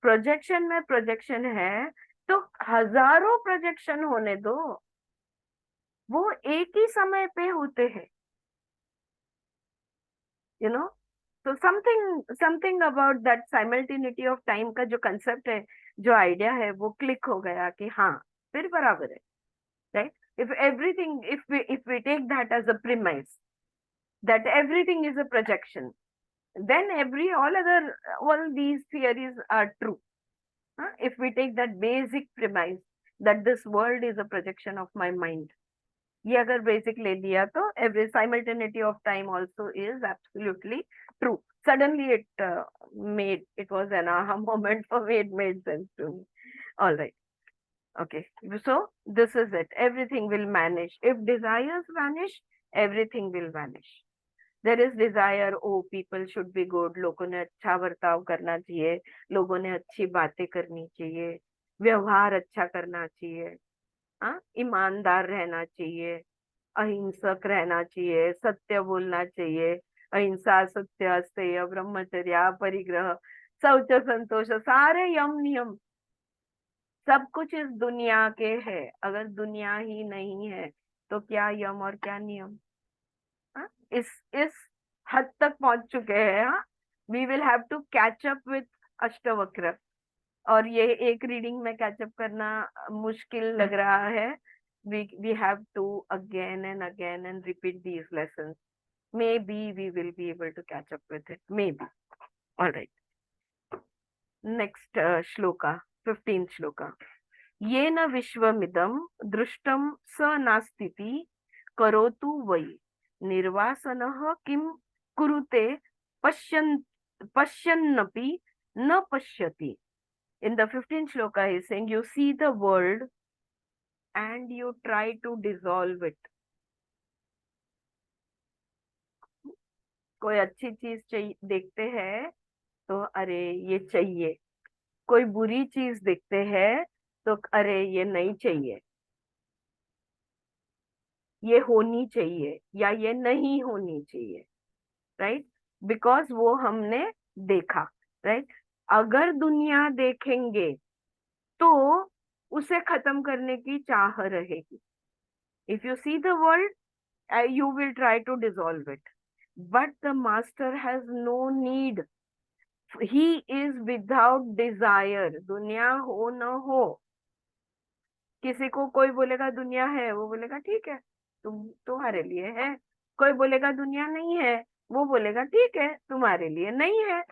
प्रोजेक्शन में प्रोजेक्शन है, तो हजारों प्रोजेक्शन होने दो, वो एक ही समय पे होते हैं, यू नो। तो something about that simultaneity of time का जो कंसेप्ट है, जो आइडिया है, वो क्लिक हो गया कि हाँ फिर बराबर है, right. If everything, if we take that as a premise that everything is a projection, then all these theories are true. If we take that basic premise that this world is a projection of my mind, ये अगर basic ले लिया तो every simultaneity of time also is absolutely true. Suddenly it was an aha moment for me, it made sense to me. All right, okay, so this is it, everything will vanish. If desires vanish, everything will vanish. There is desire, oh people should be good, लोगों ने अच्छा बर्ताव करना चाहिए, लोगों ने अच्छी बातें करनी चाहिए, व्यवहार अच्छा करना चाहिए, हाँ, ईमानदार रहना चाहिए, अहिंसक रहना चाहिए, सत्य बोलना चाहिए, अहिंसा, सत्य, अस्तेय, ब्रह्मचर्य, परिग्रह, शौच, संतोष, सारे यम नियम सब कुछ इस दुनिया के है। अगर दुनिया ही नहीं है तो क्या यम और क्या नियम। हाँ? इस हद तक पहुंच चुके हैं। हाँ, we will have to catch up with Ashtavakra, और ये एक रीडिंग में कैचअप करना मुश्किल लग रहा है। We have to again and repeat these lessons. Maybe we will be able to catch up with it. Maybe. All right. Next shloka, 15th shloka. येन विश्वमिदं दृष्टं स नास्तीति करोतु वै निर्वासनः किं कुरुते पश्यन्नपि न पश्यति. In the 15th shloka he is saying, you see the world and you try to dissolve it. कोई अच्छी चीज देखते हैं तो अरे ये चाहिए, कोई बुरी चीज देखते हैं तो अरे ये नहीं चाहिए, ये होनी चाहिए या ये नहीं होनी चाहिए, राइट, बिकॉज वो हमने देखा, राइट. अगर दुनिया देखेंगे तो उसे खत्म करने की चाह रहेगी. If you see the world you will try to dissolve it, but the master has no need. He is without desire. दुनिया हो न हो, किसी को कोई बोलेगा दुनिया है, वो बोलेगा ठीक है, तुम्हारे लिए है. कोई बोलेगा दुनिया नहीं है, वो बोलेगा ठीक है, तुम्हारे लिए नहीं है.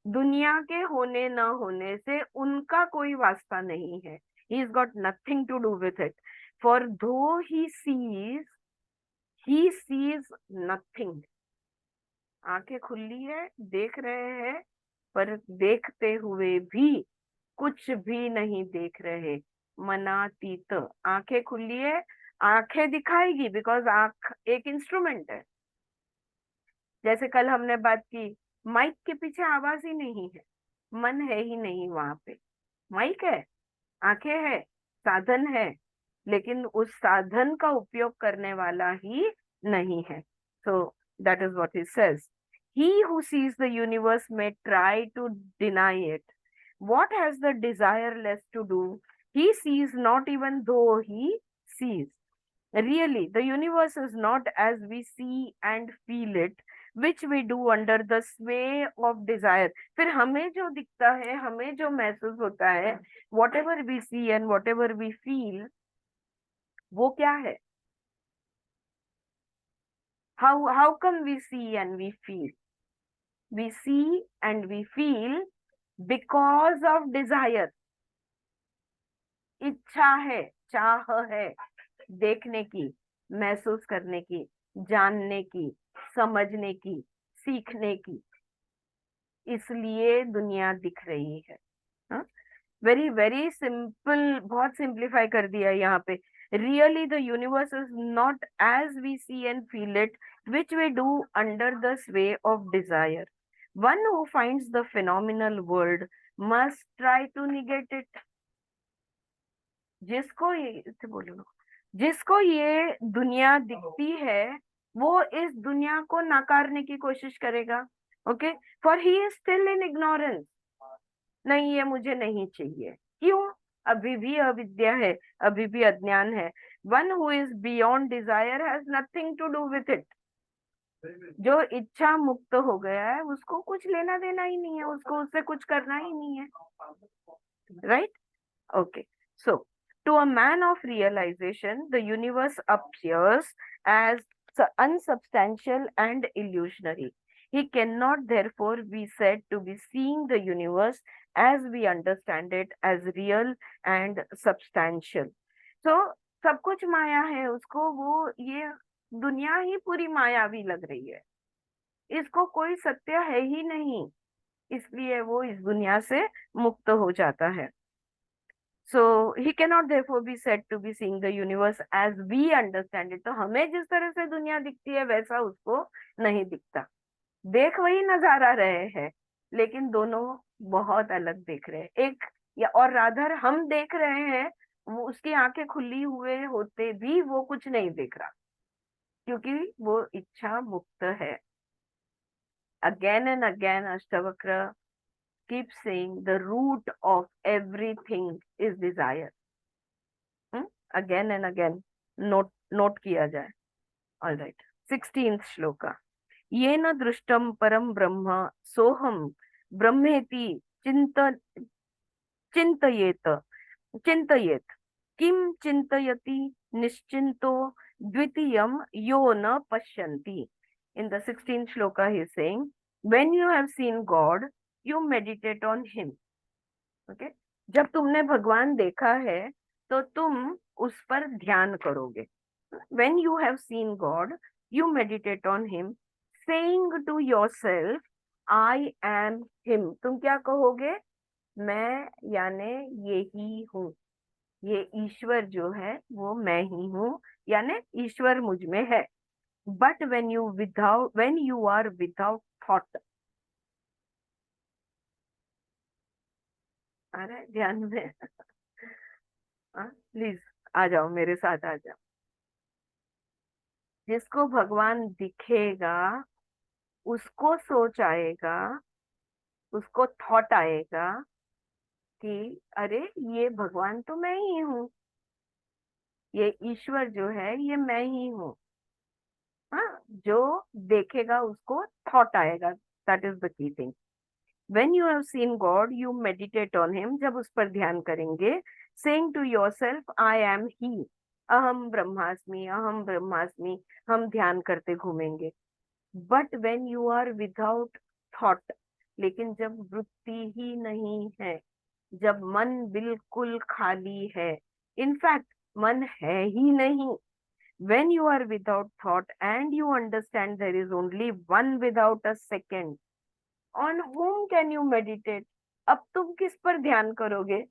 दुनिया के होने न होने से उनका कोई वास्ता नहीं है. He's got nothing to do with it. For though he sees nothing. आंखें खुली है, देख रहे हैं, पर देखते हुए भी कुछ भी नहीं देख रहे. मनातीत, आंखें खुली है, आंखें दिखाएगी, बिकॉज आंख एक इंस्ट्रूमेंट है. जैसे कल हमने बात की, माइक के पीछे आवाज ही नहीं है, मन है ही नहीं वहां पे. माइक है, आंखें है, साधन है, लेकिन उस साधन का उपयोग करने वाला ही नहीं है. So that is what he says. He who sees the universe may try to deny it. What has the desire less to do? He sees not even though he sees. Really, the universe is not as we see and feel it, which we do under the sway of desire. फिर हमें जो दिखता है, हमें जो महसूस होता है, whatever we see and whatever we feel, वो क्या है? How come we see and we feel? We see and we feel because of desire. इच्छा है, चाह है, देखने की, महसूस करने की, जानने की, समझने की, सीखने की, इसलिए दुनिया दिख रही है. वेरी वेरी सिंपल, बहुत सिंप्लीफाई कर दिया यहाँ पे. Really the universe is not as we see and feel it, which we do under the sway of desire. One who finds the phenomenal world must try to negate it. जिसको ये इसे बोलो ना, जिसको ये दुनिया दिखती है वो इस दुनिया को नकारने की कोशिश करेगा. Okay, for he is still in ignorance. नहीं, ये मुझे नहीं चाहिए. क्यों? अभी भी अविद्या है, अभी भी अज्ञान है. One who is beyond desire has nothing to do with it. जो इच्छा मुक्त हो गया है उसको कुछ लेना देना ही नहीं है, उसको उससे कुछ करना ही नहीं है. Right? Okay, so to a man of realization, the universe appears as unsubstantial and illusionary. He cannot therefore be said to be seeing the universe as we understand it as real and substantial. So सब कुछ माया है, उसको वो ये दुनिया ही पूरी मायावी लग रही है, इसको कोई सत्य है ही नहीं, इसलिए वो इस दुनिया से मुक्त हो जाता है. So he cannot therefore be said to be seeing the universe as we understand it. तो हमें जिस तरह से दुनिया दिखती है वैसा उसको नहीं दिखता. देख वही नजारा रहे हैं, लेकिन दोनों बहुत अलग देख रहे हैं. एक या और राधर हम देख रहे हैं, वो उसकी आंखें खुली हुए होते भी वो कुछ नहीं देख रहा, क्योंकि वो इच्छा मुक्त है. Again and again Ashtavakra keep saying the root of everything is desire. Again and again note किया जाए. All right. 16th श्लोका. येन दृष्टम परम ब्रह्म सोहम ब्रह्मेति चिन्तयेत चिन्तयेत किम चिन्तयति निश्चिन्तो द्वितीयम यो न पश्यन्ति. In the 16th shloka he is saying, when you have seen God, you meditate on him. Okay? जब तुमने भगवान देखा है तो तुम उस पर ध्यान करोगे. When you have seen God, you meditate on him, saying to yourself, I am him. तुम क्या कहोगे? मैं यानी ये ही हूँ, ये ईश्वर जो है वो मैं ही हूँ, यानी ईश्वर मुझ में है. But when you are without thought, अरे ध्यान में प्लीज आ जाओ, मेरे साथ आ जाओ. जिसको भगवान दिखेगा उसको सोच आएगा, उसको थॉट आएगा कि अरे ये भगवान तो मैं ही हूँ, ये ईश्वर जो है ये मैं ही हूँ. हाँ, जो देखेगा उसको थॉट आएगा. That is the key thing. When you have seen God, you meditate on him. जब उस पर ध्यान करेंगे, saying to yourself, I am he. अहम ब्रह्मास्मि, अहम ब्रह्मास्मि, हम ध्यान करते घूमेंगे. But when you are without thought, लेकिन जब वृत्ति ही नहीं है, जब मन बिल्कुल खाली है, इनफैक्ट मन है ही नहीं. When you are without thought and you understand there is only one without a second, on whom can you meditate? अब तुम किस पर ध्यान करोगे?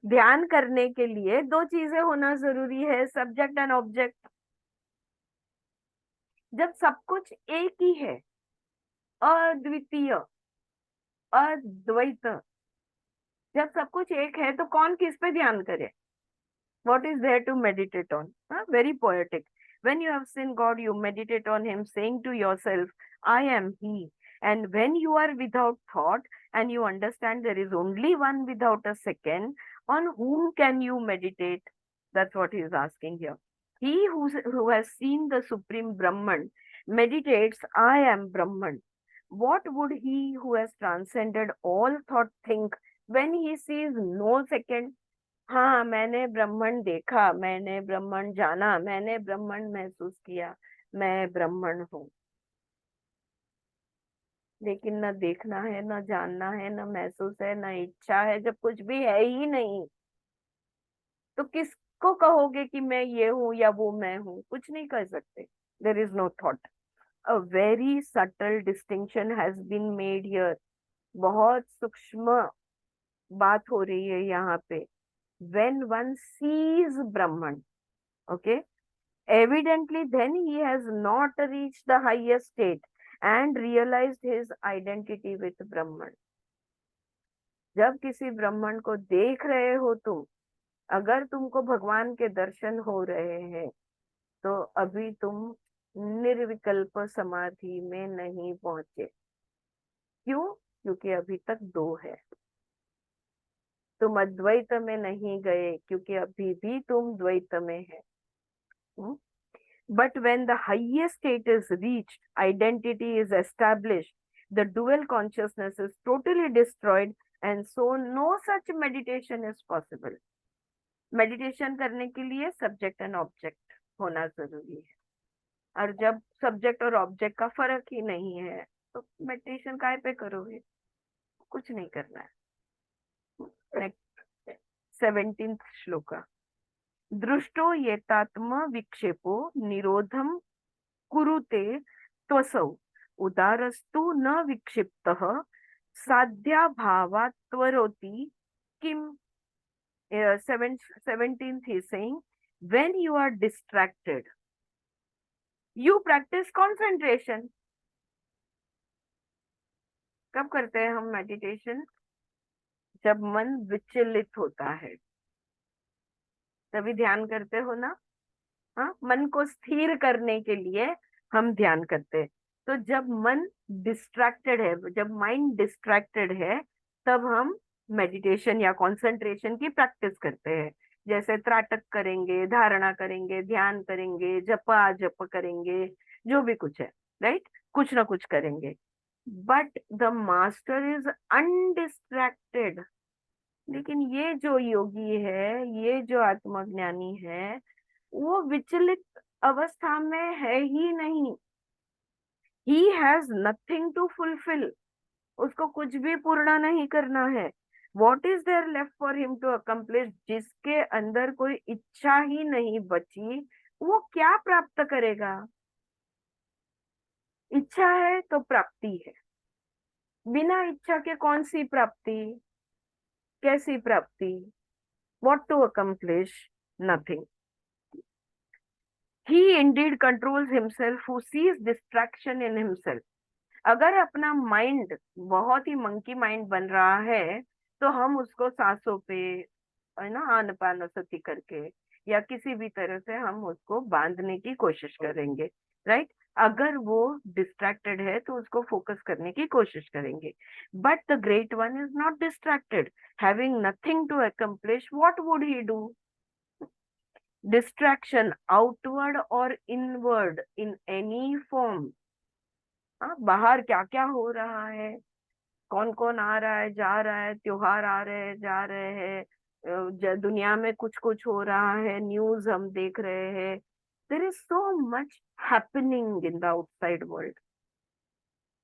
ध्यान करने के लिए दो चीजें होना जरूरी है, सब्जेक्ट एंड ऑब्जेक्ट. जब सब कुछ एक ही है, अद्वितीय, अद्वैत, जब सब कुछ एक है तो कौन किस पे ध्यान करे? What is there to meditate on? Very poetic. When you have seen God, you meditate on him, saying to yourself, I am he. And when you are without thought and you understand there is only one without a second, on whom can you meditate? That's what he is asking here. He who has seen the supreme Brahman meditates, I am Brahman. What would he who has transcended all thought think when he sees no second? हाँ, मैंने ब्रह्मण देखा, मैंने ब्रह्मण जाना, मैंने ब्रह्मण महसूस किया, मैं ब्रह्मण हूँ. लेकिन न देखना है, न जानना है, न महसूस है, न इच्छा है. जब कुछ भी है ही नहीं तो किसको कहोगे कि मैं ये हूँ या वो मैं हूँ? कुछ नहीं कर सकते. There is no thought. A very subtle distinction has been made here. बहुत सूक्ष्म बात हो रही है यहाँ पे. When one sees Brahman, okay, evidently then he has not reached the highest state. and realized his identity with Brahman. जब किसी ब्राह्मण को देख रहे हो तुम, अगर तुमको भगवान के दर्शन हो रहे हैं, तो अभी तुम निर्विकल्प समाधि में नहीं पहुंचे। क्यों? क्योंकि अभी तक दो है। तुम अद्वैत में नहीं गए क्योंकि अभी भी तुम द्वैत में है। But when the highest state is reached, identity is established, the dual consciousness is totally destroyed, and so no such meditation is possible. Meditation करने के लिए सब्जेक्ट एंड ऑब्जेक्ट होना जरूरी है, और जब सब्जेक्ट और ऑब्जेक्ट का फर्क ही नहीं है तो मेडिटेशन काय पे करोगे? कुछ नहीं करना है। Next 17th shloka. दृष्टो येतात्म विक्षेपो निरोधम कुरुते त्वसौ उदारस्तु न विक्षिप्तः साध्याभावात् त्वरोति किम। 17th he is saying, when you are distracted, you practice concentration. कब करते हैं हम मेडिटेशन? जब मन विचलित होता है तभी ध्यान करते हो ना। हाँ, मन को स्थिर करने के लिए हम ध्यान करते हैं। तो जब मन डिस्ट्रैक्टेड है, जब माइंड डिस्ट्रैक्टेड है, तब हम मेडिटेशन या कंसंट्रेशन की प्रैक्टिस करते हैं। जैसे त्राटक करेंगे, धारणा करेंगे, ध्यान करेंगे, जपा जप करेंगे, जो भी कुछ है, राइट, कुछ ना कुछ करेंगे। But the master is undistracted. लेकिन ये जो योगी है, ये जो आत्मज्ञानी है, वो विचलित अवस्था में है ही नहीं। He has nothing to fulfill. उसको कुछ भी पूर्ण नहीं करना है। What is there left for him to accomplish? जिसके अंदर कोई इच्छा ही नहीं बची, वो क्या प्राप्त करेगा? इच्छा है तो प्राप्ति है, बिना इच्छा के कौन सी प्राप्ति, कैसी प्राप्ति? What to accomplish? Nothing. He indeed controls himself who sees distraction in himself. अगर अपना माइंड बहुत ही मंकी माइंड बन रहा है, तो हम उसको सांसों पे, है ना, आनापानसति करके या किसी भी तरह से हम उसको बांधने की कोशिश करेंगे, राइट। अगर वो डिस्ट्रैक्टेड है तो उसको फोकस करने की कोशिश करेंगे। But the great one is not distracted, having nothing to accomplish, what would he do? Distraction, outward or inward, in any form. हाँ, बाहर क्या क्या हो रहा है, कौन कौन आ रहा है, जा रहा है, त्योहार आ रहे हैं, जा रहे हैं, दुनिया में कुछ कुछ हो रहा है, न्यूज हम देख रहे हैं। There is so much happening in the outside world.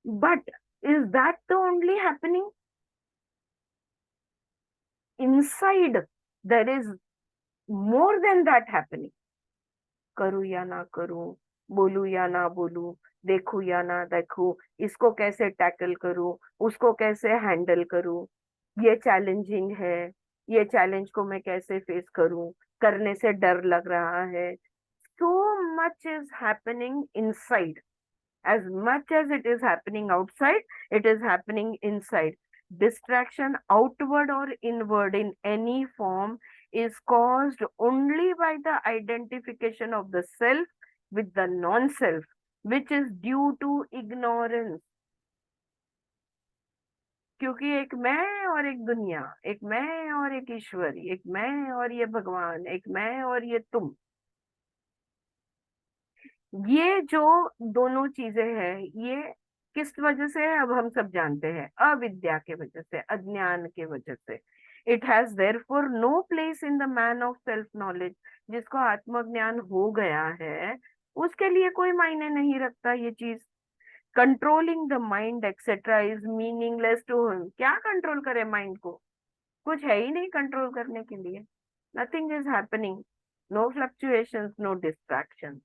But is that the only happening? Inside there is more than that happening. करूँ या ना करूँ, बोलूं या ना बोलूं, देखूं या ना देखूं, इसको कैसे टैकल करूं, उसको कैसे हैंडल करूं, ये चैलेंजिंग है, ये चैलेंज को मैं कैसे फेस करूं, करने से डर लग रहा है। So much is happening inside. As much as it is happening outside, it is happening inside. Distraction, outward or inward, in any form, is caused only by the identification of the self with the non-self, which is due to ignorance. क्योंकि एक मैं और एक दुनिया, एक मैं और एक ईश्वर, एक मैं और ये भगवान, एक मैं और ये तुम, ये जो दोनों चीजें हैं, ये किस वजह से है? अब हम सब जानते हैं, अविद्या के वजह से, अज्ञान के वजह से। It has therefore no place in the man of self knowledge. जिसको आत्मज्ञान हो गया है, उसके लिए कोई मायने नहीं रखता ये चीज। Controlling the mind etcetera is meaningless to him. क्या कंट्रोल करे माइंड को? कुछ है ही नहीं कंट्रोल करने के लिए। Nothing is happening, no fluctuations, no distraction.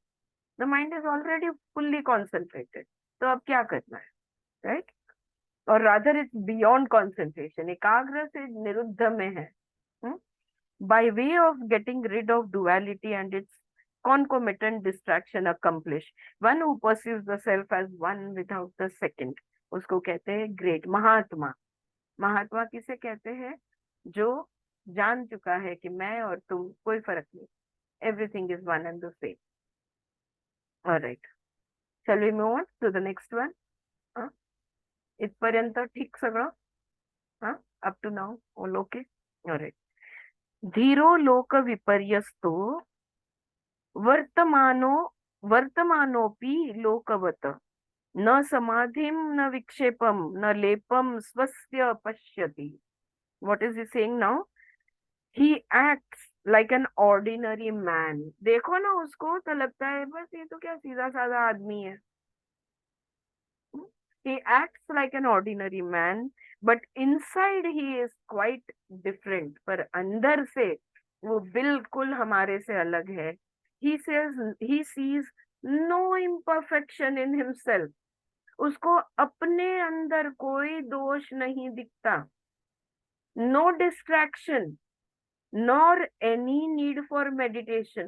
The mind is already fully concentrated. तो अब क्या करना है, right? और rather it's beyond concentration. एकाग्र से निरुद्ध में है. By way of getting rid of duality and its concomitant distraction accomplish. One who perceives the self as one without the second, उसको कहते हैं ग्रेट महात्मा. महात्मा किसे कहते हैं? जो जान चुका है कि मैं और तुम कोई फर्क नहीं, everything is one and the same. All right, shall we move on to the next one? इथपर्यंत ठीक सगळं? up to now all okay? All right. धीरो लोक विपर्यस्तो वर्तमानोपि लोकवत न समाधिं न विक्षेपम न लेपम स्वस्य पश्यति. What is he saying now? He acts like an ordinary man. देखो ना उसको तो लगता है बस ये तो क्या सीधा साधा आदमी है. He acts like an ordinary man, but inside he is quite different. पर अंदर से वो बिल्कुल हमारे से अलग है. He sees no imperfection in himself. उसको अपने अंदर कोई दोष नहीं दिखता. No distraction, nor any need for meditation.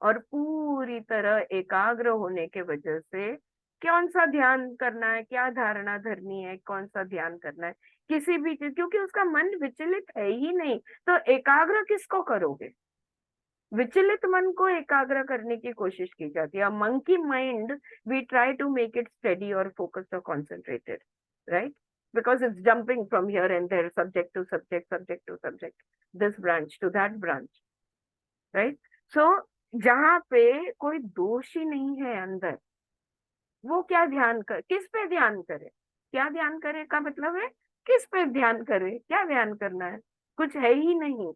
और पूरी तरह एकाग्र होने के वजह से कौन सा ध्यान करना है, क्या धारणा धरनी है, कौन सा ध्यान करना है, किसी भी चीज, क्योंकि उसका मन विचलित है ही नहीं, तो एकाग्र किसको करोगे? विचलित मन को एकाग्र करने की कोशिश की जाती है. Monkey mind, we try to make it steady और फोकस्ड और concentrated, right? Because it's jumping from here and there, subject to subject, this branch to that branch, right? So जहाँ पे कोई दोष ही नहीं है अंदर, वो क्या ध्यान कर, किस पे ध्यान करे? क्या ध्यान करे का मतलब है किस पे ध्यान करे, क्या ध्यान करना है, कुछ है ही नहीं.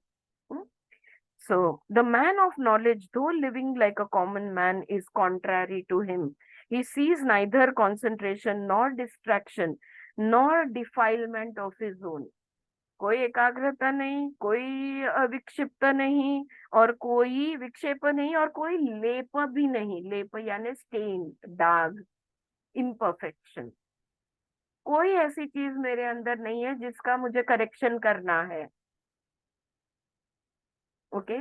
So the man of knowledge, though living like a common man, is contrary to him. He sees neither concentration nor distraction nor defilement of his own. कोई एकाग्रता नहीं, कोई अविक्षिप्त नहीं, और कोई विक्षेप नहीं, और कोई लेप भी नहीं. लेप यानी स्टेन, दाग, इम्परफेक्शन. कोई ऐसी चीज मेरे अंदर नहीं है जिसका मुझे करेक्शन करना है. ओके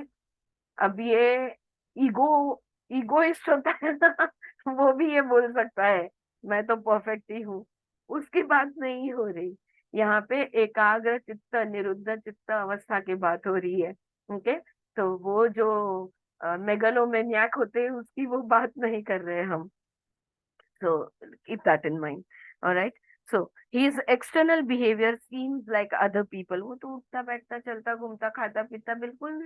अब ये ईगोइस्ट होता है ना, वो भी ये बोल सकता है मैं तो परफेक्ट ही हूँ. उसकी बात नहीं हो रही यहाँ पे. एकाग्र चित्त निरुद्ध चित्त अवस्था की बात हो रही है. ओके तो वो जो मेगालोमैनियाक होते हैं उसकी वो बात नहीं कर रहे हम. So keep that in mind. All right. So his external behavior seems like other people. वो तो उठता बैठता चलता घूमता खाता पीता बिल्कुल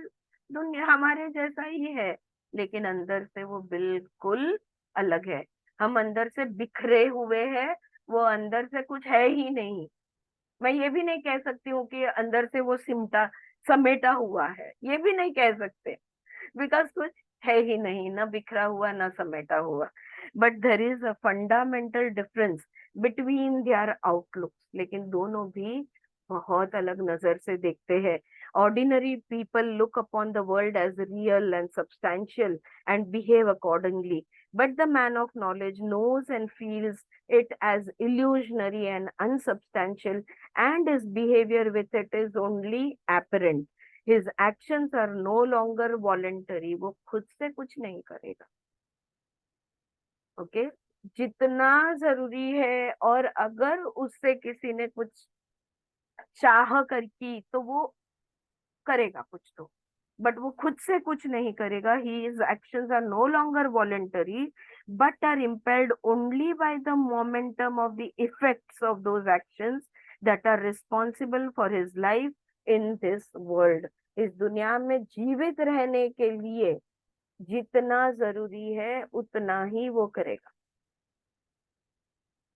दुनिया हमारे जैसा ही है, लेकिन अंदर से वो बिल्कुल अलग है. हम अंदर से बिखरे हुए हैं, वो अंदर से कुछ है ही नहीं. मैं ये भी नहीं कह सकती हूँ कि अंदर से वो समेटा हुआ है, ये भी नहीं कह सकते, बिकॉज कुछ है ही नहीं, ना बिखरा हुआ ना समेटा हुआ. But there is a fundamental difference between their outlooks. लेकिन दोनों भी बहुत अलग नजर से देखते हैं. Ordinary people look upon the world as real and substantial and behave accordingly, but the man of knowledge knows and feels it as illusionary and unsubstantial, and his behavior with it is only apparent. His actions are no longer voluntary. वो खुद से कुछ नहीं करेगा. Okay जितना जरूरी है, और अगर उससे किसी ने कुछ चाह कर की तो वो करेगा कुछ तो, बट वो खुद से कुछ नहीं करेगा. His actions are no longer voluntary but are impelled only by the momentum of the effects of those actions that are responsible for his life in this world. इस दुनिया में जीवित रहने के लिए जितना जरूरी है उतना ही वो करेगा,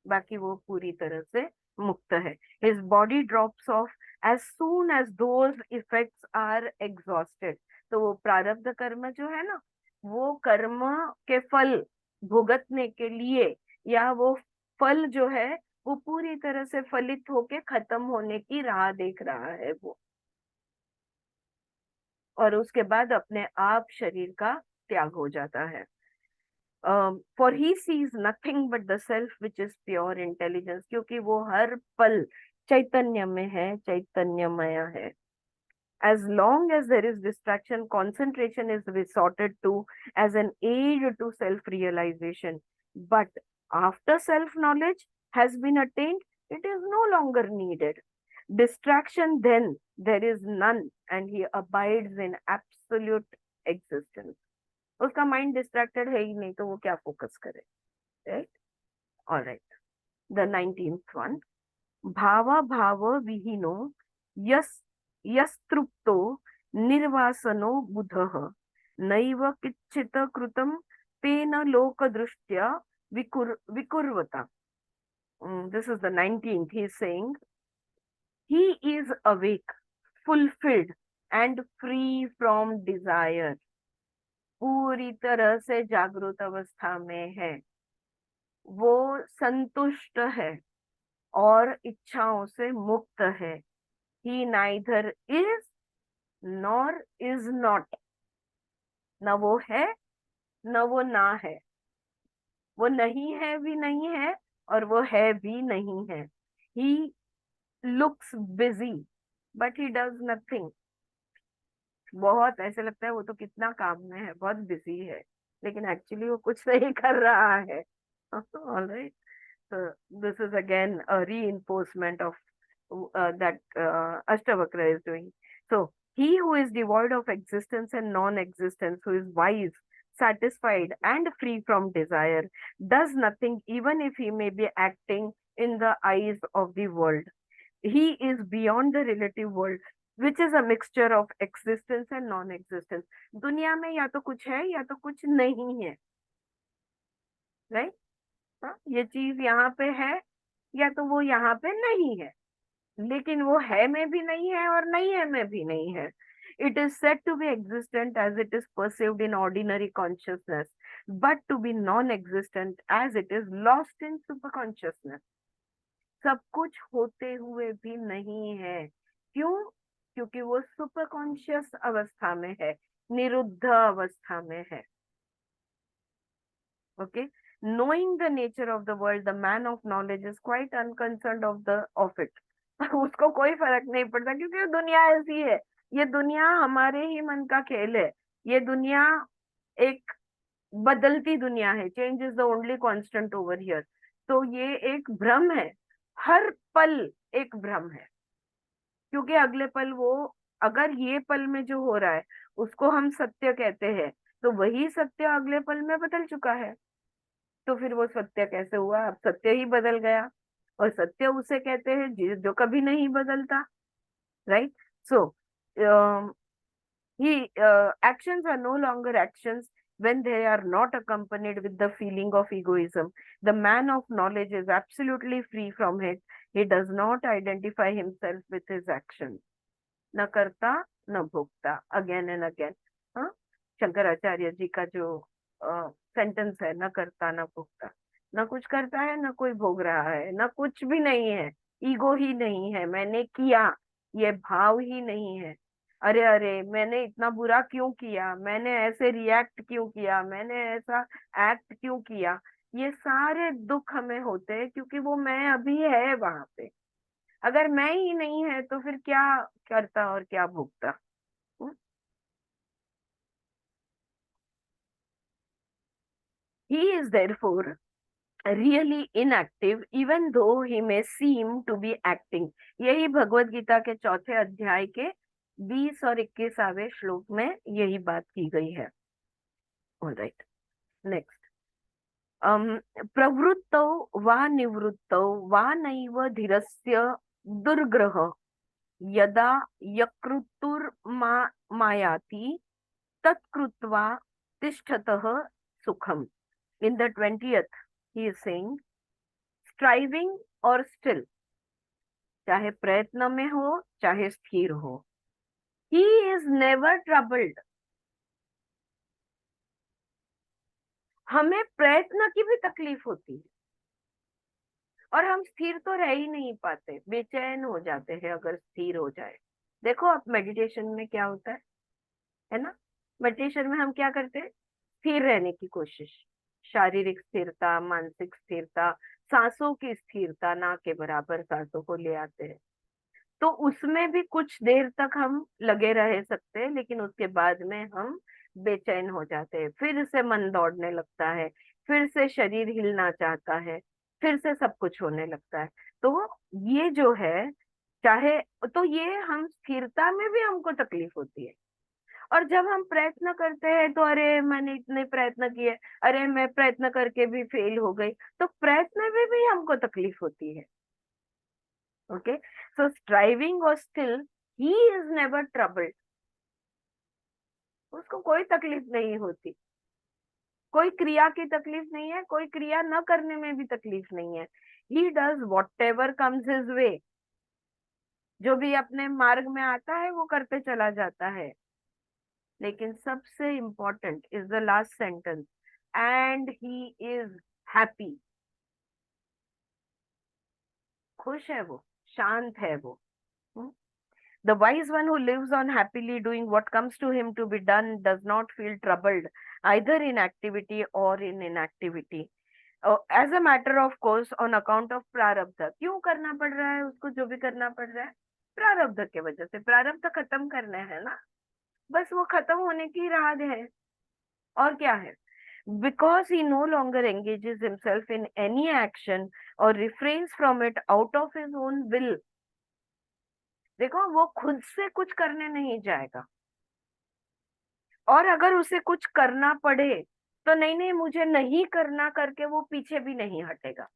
बाकी वो पूरी तरह से मुक्त है. His body drops off as soon as those effects are exhausted. तो वो प्रारब्ध कर्म जो है ना, वो कर्म के फल भुगतने के लिए, या वो फल जो है वो पूरी तरह से फलित होके खत्म होने की राह देख रहा है वो, और उसके बाद अपने आप शरीर का त्याग हो जाता है. For he sees nothing but the self which is pure intelligence. क्योंकि वो हर पल चैतन्य में है, चैतन्यमय है. As long as there is distraction, concentration is resorted to as an aid to self-realization. But after self-knowledge has been attained, it is no longer needed. Distraction, then there is none, and he abides in absolute existence. उसका mind distracted है ही नहीं, तो वो क्या focus करे, right? Alright, the 19th one, भावा भाव विहीनो यस्तृप्तो निर्वासनो बुधः नैव किच्चित् कृतं तेन लोकदृष्ट्या विकुर्वता. This is the 19th. He is saying he is awake, fulfilled and free from desire. पूरी तरह से जागृत अवस्था में है, वो संतुष्ट है और इच्छाओं से मुक्त है. He neither is nor is not. न वो है न वो ना है, वो नहीं है भी नहीं है और वो है भी नहीं है. He looks busy but he does nothing. बहुत ऐसे लगता है वो तो कितना काम में है, बहुत बिजी है, लेकिन एक्चुअली वो कुछ नहीं कर रहा है. Alright, so this is again a reinforcement of that Ashtavakra is doing. So he who is devoid of existence and non-existence, who is wise, satisfied and free from desire, does nothing even if he may be acting in the eyes of the world. He is beyond the relative world, which is a mixture of existence and non-existence. दुनिया में या तो कुछ है या तो कुछ नहीं है, राइट? ये चीज यहाँ पे है या तो वो यहाँ पे नहीं है, लेकिन वो है में भी नहीं है और नहीं है में भी नहीं है. It is said to be existent as it is perceived in ordinary consciousness, but to be non-existent as it is lost in superconsciousness. सब कुछ होते हुए भी नहीं है. क्यों? क्योंकि वो सुपर कॉन्शियस अवस्था में है, निरुद्ध अवस्था में है. Okay, knowing the nature of the world, the man of knowledge is quite unconcerned of it. उसको कोई फर्क नहीं पड़ता, क्योंकि दुनिया ऐसी है. ये दुनिया हमारे ही मन का खेल है. ये दुनिया एक बदलती दुनिया है. Change is the only constant over here. तो ये एक भ्रम है, हर पल एक भ्रम है, क्योंकि अगले पल वो, अगर ये पल में जो हो रहा है उसको हम सत्य कहते हैं, तो वही सत्य अगले पल में बदल चुका है. तो फिर वो सत्य कैसे हुआ? अब सत्य ही बदल गया, और सत्य उसे कहते हैं जो कभी नहीं बदलता, right? So actions are no longer actions when they are not accompanied with the feeling of egoism. The man of knowledge is absolutely free from it. He does not identify himself with his actions. न करता न भोगता. Again and again. हाँ, शंकराचार्य जी का जो sentence है, न करता न भोगता. न कुछ करता है, न कोई भोग रहा है, न कुछ भी नहीं है. ईगो ही नहीं है, मैंने किया, ये भाव ही नहीं है. अरे अरे, मैंने इतना बुरा क्यों किया, मैंने ऐसे रिएक्ट क्यों किया, मैंने ऐसा एक्ट क्यों किया, ये सारे दुख हमें होते हैं क्योंकि वो मैं अभी है वहां पे. अगर मैं ही नहीं है तो फिर क्या करता और क्या भोगता? He is therefore really inactive even though he may seem to be acting. यही भगवत गीता के 4थे अध्याय के 20 और 21वें श्लोक में यही बात की गई है. Alright, next. प्रवृत्तौ वा निवृत्तौ वा नैव धीरस्य दुर्ग्रह यदा यकृतुर्मायाति तत्कृत्वा तिष्ठतः सुखम. In the 20th, he is saying, striving or still, चाहे प्रयत्न में हो चाहे स्थिर हो, he is never troubled. हमें प्रयत्न की भी तकलीफ होती है और हम स्थिर तो रह ही नहीं पाते, बेचैन हो जाते हैं अगर स्थिर हो जाए. देखो आप मेडिटेशन में क्या होता है ना? मेडिटेशन में हम क्या करते हैं? स्थिर रहने की कोशिश. शारीरिक स्थिरता, मानसिक स्थिरता, सांसों की स्थिरता, ना के बराबर सांसों को ले आते हैं. तो उसमें भी कुछ देर तक हम लगे रह सकते हैं, लेकिन उसके बाद में हम बेचैन हो जाते हैं, फिर से मन दौड़ने लगता है, फिर से शरीर हिलना चाहता है, फिर से सब कुछ होने लगता है। तो ये जो है, चाहे, तो ये हम स्थिरता में भी हमको तकलीफ होती है। और जब हम प्रयत्न करते हैं तो अरे मैंने इतने प्रयत्न किए, अरे मैं प्रयत्न करके भी फेल हो गई, तो प्रयत्न में भी हमको तकलीफ होती है। ओके, सो स्ट्राइविंग और still he is never troubled, उसको कोई तकलीफ नहीं होती, कोई क्रिया की तकलीफ नहीं है, कोई क्रिया न करने में भी तकलीफ नहीं है। He does what ever comes his way, जो भी अपने मार्ग में आता है वो करते चला जाता है। लेकिन सबसे important is the last sentence, and he is happy. खुश है वो, शांत है वो। The wise one who lives on happily doing what comes to him to be done does not feel troubled either in activity or in inactivity. As a matter of course, on account of प्रारब्ध। क्यों करना पड़ रहा है उसको जो भी करना पड़ रहा है? प्रारब्ध के वजह से। प्रारब्ध खत्म करना है ना, बस वो खत्म होने की राह है, और क्या है? Because he no longer engages himself in any action or refrains from it out of his own will। देखो, वो खुद से कुछ करने नहीं जाएगा, और अगर उसे कुछ करना पड़े तो नहीं नहीं मुझे नहीं करना करके वो पीछे भी नहीं हटेगा।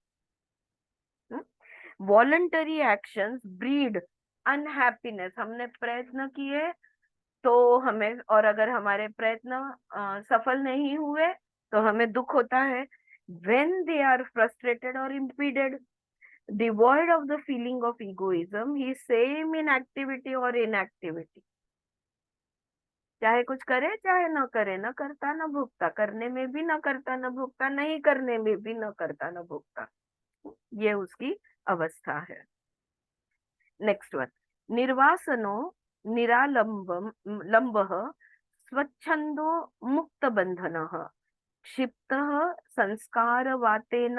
Voluntary actions breed unhappiness. हमने प्रयत्न किए तो हमें, और अगर हमारे प्रयत्न सफल नहीं हुए तो हमें दुख होता है। when they are frustrated or impeded, devoid of the feeling of egoism, he is same in activity or inactivity। चाहे कुछ करे चाहे न करे, न करता न भुगता, करने में भी न करता न भुगता, नहीं करने में भी न करता न भुगता, ये उसकी अवस्था है। नेक्स्ट वन, निर्वासनो निरालंबम लंबः स्वच्छंदो मुक्त बंधनः क्षिप्तः संस्कारवातेन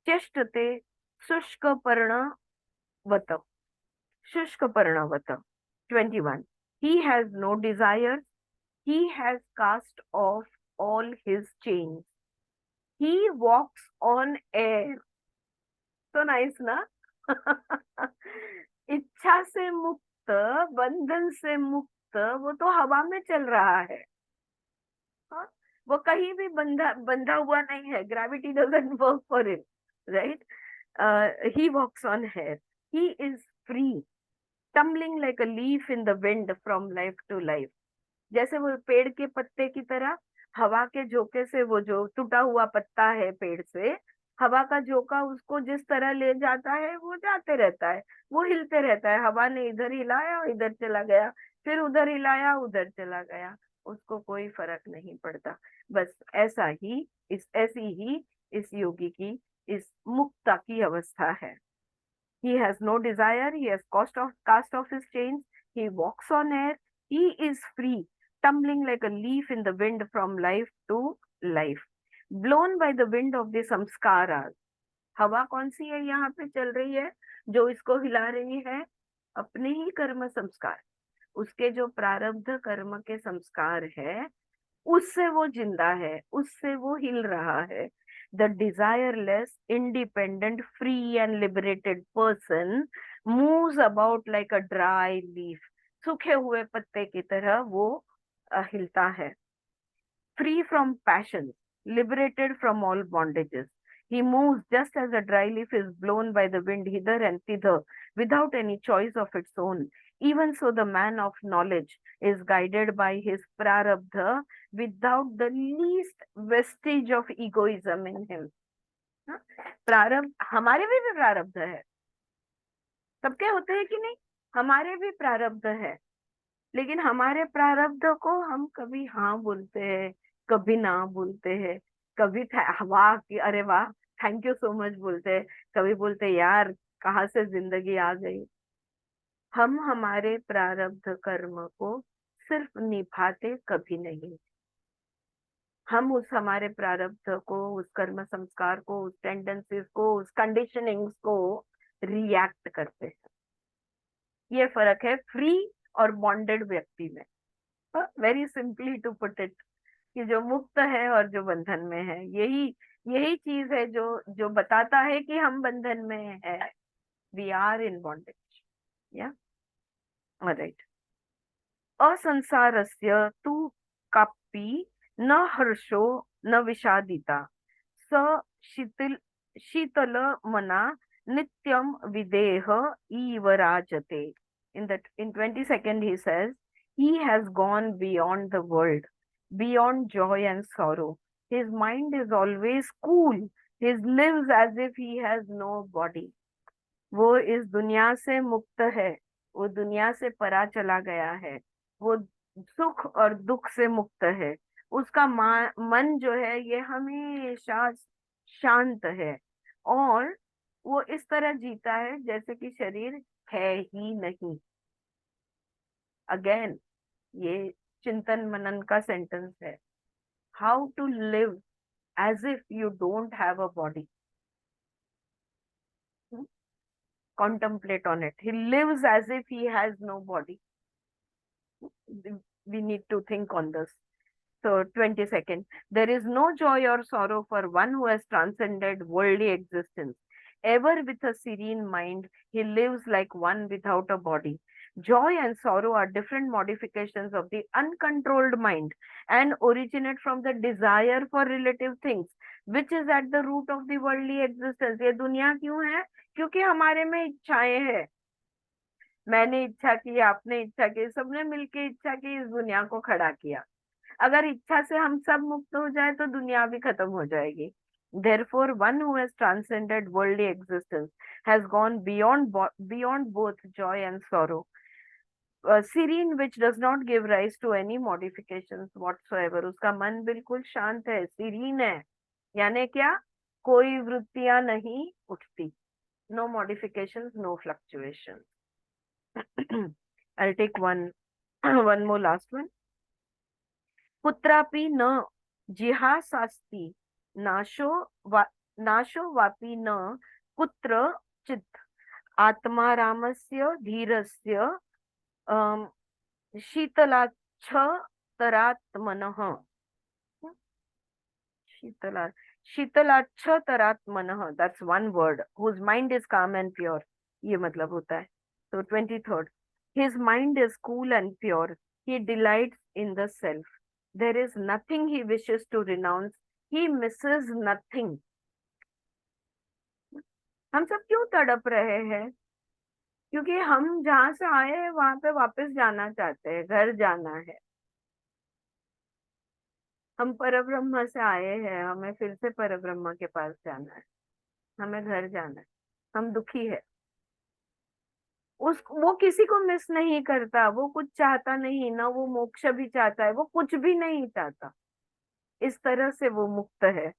चेष्टते शुष्कपर्णवत। शुष्कपर्णवत। 21, he has no desire, he has cast off all his chains, he walks on air। तो नाइस ना? इच्छा से मुक्त, बंधन से मुक्त, वो तो हवा में चल रहा है। हाँ? वो कहीं भी बंधा बंधा हुआ नहीं है। Gravity doesn't work for him, right? He walks on air, he is free, tumbling like a leaf in the wind from life to life. जैसे वो पेड़ के पत्ते की तरह हवा के झोंके से, वो जो टूटा हुआ पत्ता है पेड़ से, हवा का झोंका उसको जिस तरह ले जाता है वो जाते रहता है, वो हिलते रहता है। हवा ने इधर हिलाया इधर चला गया, फिर उधर हिलाया उधर चला गया, उसको कोई फर्क नहीं पड़ता। बस ऐसी ही इस योगी की, इस मुक्ता की अवस्था है। He has no desire, he has cast off his chains, he walks on air, he is free, tumbling like a leaf in the wind from life to life, blown by the wind of the samskaras। हवा कौन सी है यहाँ पे चल रही है जो इसको हिला रही है? अपने ही कर्म संस्कार, उसके जो प्रारब्ध कर्म के संस्कार है, उससे वो जिंदा है, उससे वो हिल रहा है। The desireless, independent, free and liberated person moves about like a dry leaf। सूखे हुए पत्ते की तरह वो हिलता है। Free from passions, liberated from all bondages, he moves just as a dry leaf is blown by the wind hither and thither without any choice of its own। Even so the man of knowledge is guided by his prarabdha without the least vestige of egoism in him। हाँ? प्रारब्ध, हमारे भी प्रारब्ध है, सबके होते हैं कि नहीं? हमारे भी प्रारब्ध है, लेकिन हमारे प्रारब्ध को हम कभी हाँ बोलते हैं, कभी ना बोलते हैं, कभी वाह कि अरे वाह थैंक यू सो मच बोलते हैं, कभी बोलते हैं यार कहाँ से जिंदगी आ गई। हम हमारे प्रारब्ध कर्म को सिर्फ निभाते कभी नहीं, हम उस हमारे प्रारब्ध को, उस कर्म संस्कार को, उस टेंडेंसीज को, उस कंडीशनिंग्स को रिएक्ट करते हैं। ये फर्क है फ्री और बॉन्डेड व्यक्ति में। Very simply to put it, कि जो मुक्त है और जो बंधन में है, यही यही चीज है जो जो बताता है कि हम बंधन में है, वी आर इन बॉन्डेज। या राइट। असंसारस्य तु कापि न हर्षो न विषादिता स शीतल शीतल मना नित्यम विदेह इव राजते। In 22nd he says, he has gone beyond the world, beyond joy and sorrow. His mind is always cool. He lives as if he has no body. वो इस दुनिया से मुक्त है, वो दुनिया से परा चला गया है, वो सुख और दुख से मुक्त है। उसका मन जो है ये हमेशा शांत है, और वो इस तरह जीता है जैसे कि शरीर है ही नहीं। अगेन ये चिंतन मनन का सेंटेंस है, how to live as if you don't have a body. Contemplate on it. He lives as if he has no body. We need to think on this. So 22nd, there is no joy or sorrow for one who has transcended worldly existence. Ever with a serene mind, he lives like one without a body. Joy and sorrow are different modifications of the uncontrolled mind and originate from the desire for relative things, which is at the root of the worldly existence. ये दुनिया क्यों है? क्योंकि हमारे में इच्छाएं हैं। मैंने इच्छा की, आपने इच्छा की, सबने मिलके इच्छा की, इस दुनिया को खड़ा किया। अगर इच्छा से हम सब मुक्त हो जाए तो दुनिया भी खत्म हो जाएगी। Therefore, one who has transcended worldly existence has gone beyond both joy and sorrow. Serene, which does not give rise to any modifications whatsoever. उसका मन बिल्कुल शांत है, सीरीन है, यानी क्या? कोई वृत्तियां नहीं उठती, no modifications, no fluctuations. I'll take one more last one. कुत्रापि न जिहासास्ति नाशो वापि न कुत्रचित् आत्मारामस्य धीरस्य शीतलाच्छतरात्मनः शीतलाच्छतरात्मनः, that's one word, whose mind is calm and pure. ये मतलब होता है। तो 23rd, his mind is cool and pure. He delights in the self. There is nothing he wishes to renounce. He misses nothing. हम सब क्यों तड़प रहे हैं? क्योंकि हम जहां से आए हैं वहां पे वापस जाना चाहते हैं, घर जाना है। हम परब्रह्म से आए हैं, हमें फिर से परब्रह्म के पास जाना है, हमें घर जाना है। हम दुखी है। वो किसी को मिस नहीं करता, वो कुछ चाहता नहीं, ना वो मोक्ष भी चाहता है, वो कुछ भी नहीं चाहता। इस तरह से वो मुक्त है।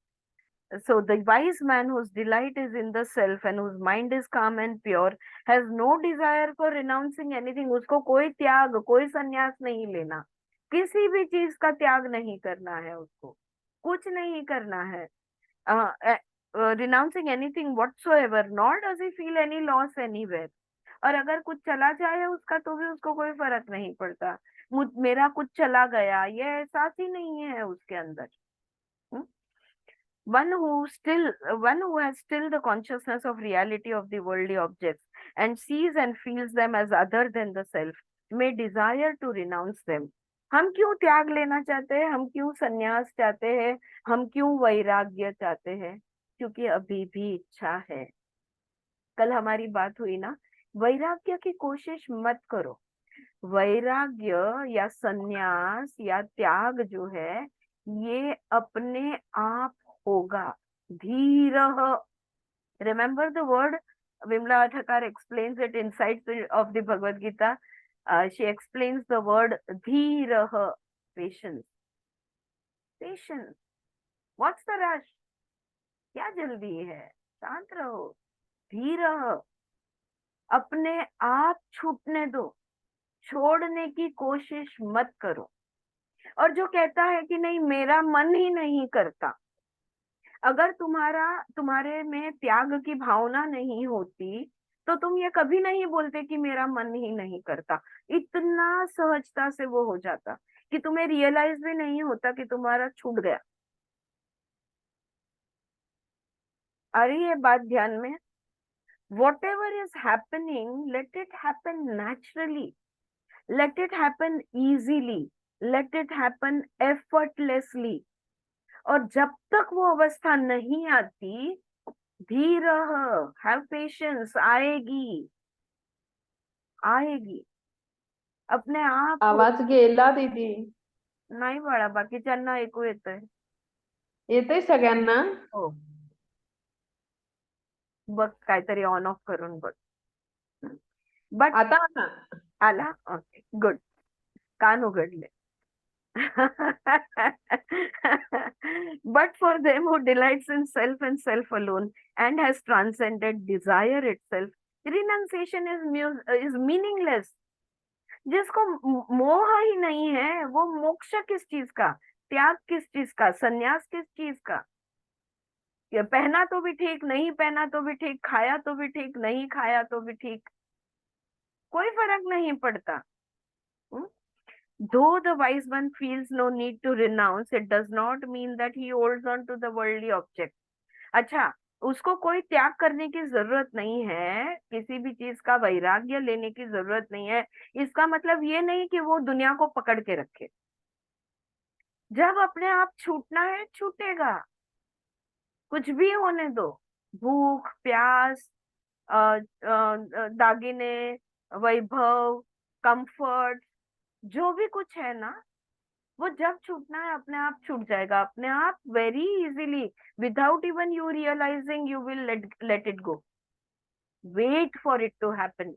So the wise man whose delight is in the self and whose mind is calm and pure has no desire for renouncing anything. उसको कोई त्याग, कोई संन्यास नहीं लेना, किसी भी चीज का त्याग नहीं करना है, उसको कुछ नहीं करना है। Renouncing anything whatsoever, nor does he feel any loss anywhere. और अगर कुछ चला जाए उसका तो भी उसको कोई फर्क नहीं पड़ता। मेरा कुछ चला गया ये एहसास ही नहीं है उसके अंदर। One who has still the consciousness of reality of the worldly objects and sees and feels them as other than the self may desire to renounce them. हम क्यों त्याग लेना चाहते हैं? हम क्यों संन्यास चाहते हैं? हम क्यों वैराग्य चाहते हैं? क्योंकि अभी भी इच्छा है। कल हमारी बात हुई ना, वैराग्य की कोशिश मत करो। वैराग्य या संन्यास या त्याग जो है ये अपने आप होगा। धीरः, remember the word, Vimla Thakar explains it inside of the Bhagavad Gita. She explains the word धीरः, patience. Patience. What's the rush? क्या जल्दी है? शांत रहो। धीरः, अपने आप छूटने दो, छोड़ने की कोशिश मत करो। और जो कहता है कि नहीं मेरा मन ही नहीं करता, अगर तुम्हारे में त्याग की भावना नहीं होती तो तुम ये कभी नहीं बोलते कि मेरा मन ही नहीं करता। इतना सहजता से वो हो जाता कि तुम्हें रियलाइज भी नहीं होता कि तुम्हारा छूट गया। आ रही है बात ध्यान में? Whatever is happening, let it happen naturally, let it happen easily, let it happen effortlessly। और जब तक वो अवस्था नहीं आती, धीर, हैव पेशेंस, आएगी आएगी अपने आप आवाज गेला दीदी. नाही बाळा, बाकीच्यांना ऐकू येतंय. येतंय सगळ्यांना? हो, बघ काहीतरी ऑन ऑफ करून बघ. बट आता आला. आला, ओके गुड, कान उघडले. But for them who delights in self and self alone and has transcended desire itself, renunciation is meaningless. जिसको मोह ही नहीं है, वो मोक्ष किस चीज का, त्याग किस चीज का, संन्यास किस चीज का? ये पहना तो भी ठीक, नहीं पहना तो भी ठीक, खाया तो भी ठीक, नहीं खाया तो भी ठीक, कोई फर्क नहीं पड़ता. Though the wise one feels no need to renounce, it does not mean that he holds on to the worldly object. अच्छा, उसको कोई त्याग करने की जरूरत नहीं है, किसी भी चीज का वैराग्य लेने की जरूरत नहीं है. इसका मतलब ये नहीं कि वो दुनिया को पकड़ के रखे. जब अपने आप छूटना है, छूटेगा, कुछ भी होने दो. भूख, प्यास, दागिने, वैभव, कंफर्ट, जो भी कुछ है ना, वो जब छूटना है अपने आप छूट जाएगा, अपने आप, very easily, without even you realizing, you will let it go. Wait for it to happen.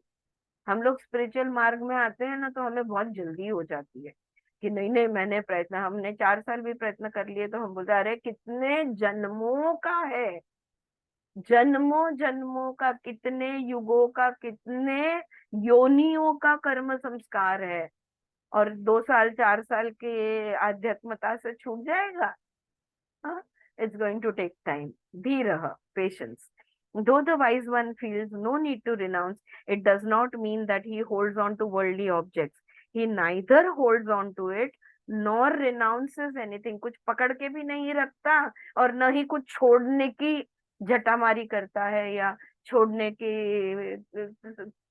हम लोग स्पिरिचुअल मार्ग में आते हैं ना, तो हमें बहुत जल्दी हो जाती है कि नहीं नहीं, मैंने प्रयत्न, हमने 4 साल भी प्रयत्न कर लिए तो हम बोलते हैं, अरे कितने जन्मों का है, जन्मों जन्मों का, कितने युगों का, कितने योनियों का कर्म संस्कार है, और 2 साल 4 साल के आध्यात्मता से छूट जाएगा? It's going to take time. धीर, patience. Though the wise one feels no need to renounce, it does not mean that he holds on to worldly objects. He neither holds on to it nor renounces anything. कुछ पकड़ के भी नहीं रखता और न ही कुछ छोड़ने की झटामारी करता है या छोड़ने के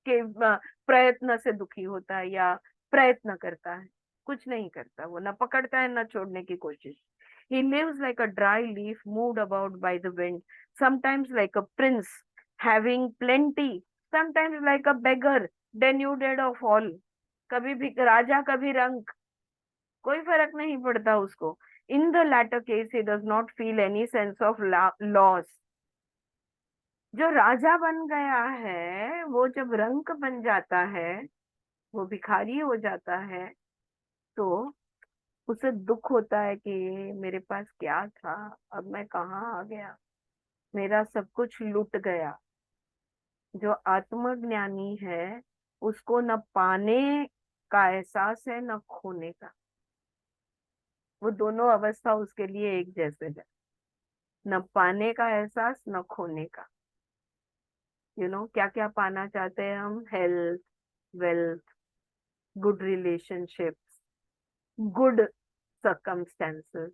प्रयत्न से दुखी होता है या प्रयत्न करता है. कुछ नहीं करता वो, न पकड़ता है न छोड़ने की कोशिश. He lives like a dry leaf moved about by the wind, sometimes like a prince having plenty, sometimes like a beggar denuded of all. कभी भी राजा, कभी रंक, कोई फर्क नहीं पड़ता उसको. In the latter case, he does not feel any sense of loss. जो राजा बन गया है, वो जब रंक बन जाता है, वो भिखारी हो जाता है, तो उसे दुख होता है कि मेरे पास क्या था, अब मैं कहाँ आ गया, मेरा सब कुछ लुट गया. जो आत्मज्ञानी है, उसको न पाने का एहसास है न खोने का. वो दोनों अवस्था उसके लिए एक जैसे है, न पाने का एहसास न खोने का. क्या क्या पाना चाहते हैं हम? Health, wealth, good relationships, good circumstances.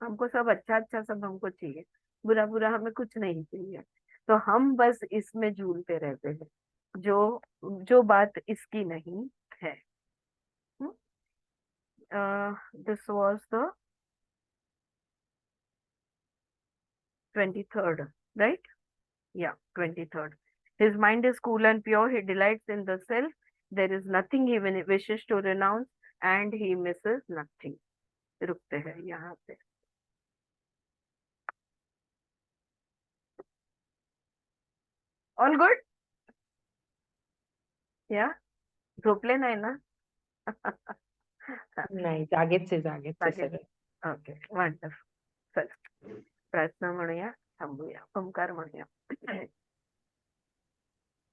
हमको सब अच्छा अच्छा सब हमको चाहिए, बुरा बुरा हमें कुछ नहीं चाहिए. तो हम बस इसमें झूलते रहते हैं, जो जो बात इसकी नहीं है. This was the 23rd, right? Yeah, 23rd. His mind is cool and pure. He delights in the self. There is nothing he wishes to renounce, and he misses nothing. रुकते हैं यहाँ पे. All good? या झोपले नाही ना? नाही, जागेच आहे सगळे. Okay, wonderful. चल, प्रार्थना म्हणूया, थांबूया, ओंकार म्हणूया.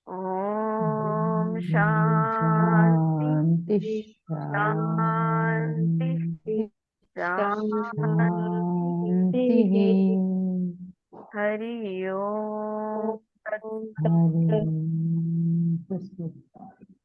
ओम शांती शांती शांती. हरि ओम ओम तत्सत. तत्सत. हरी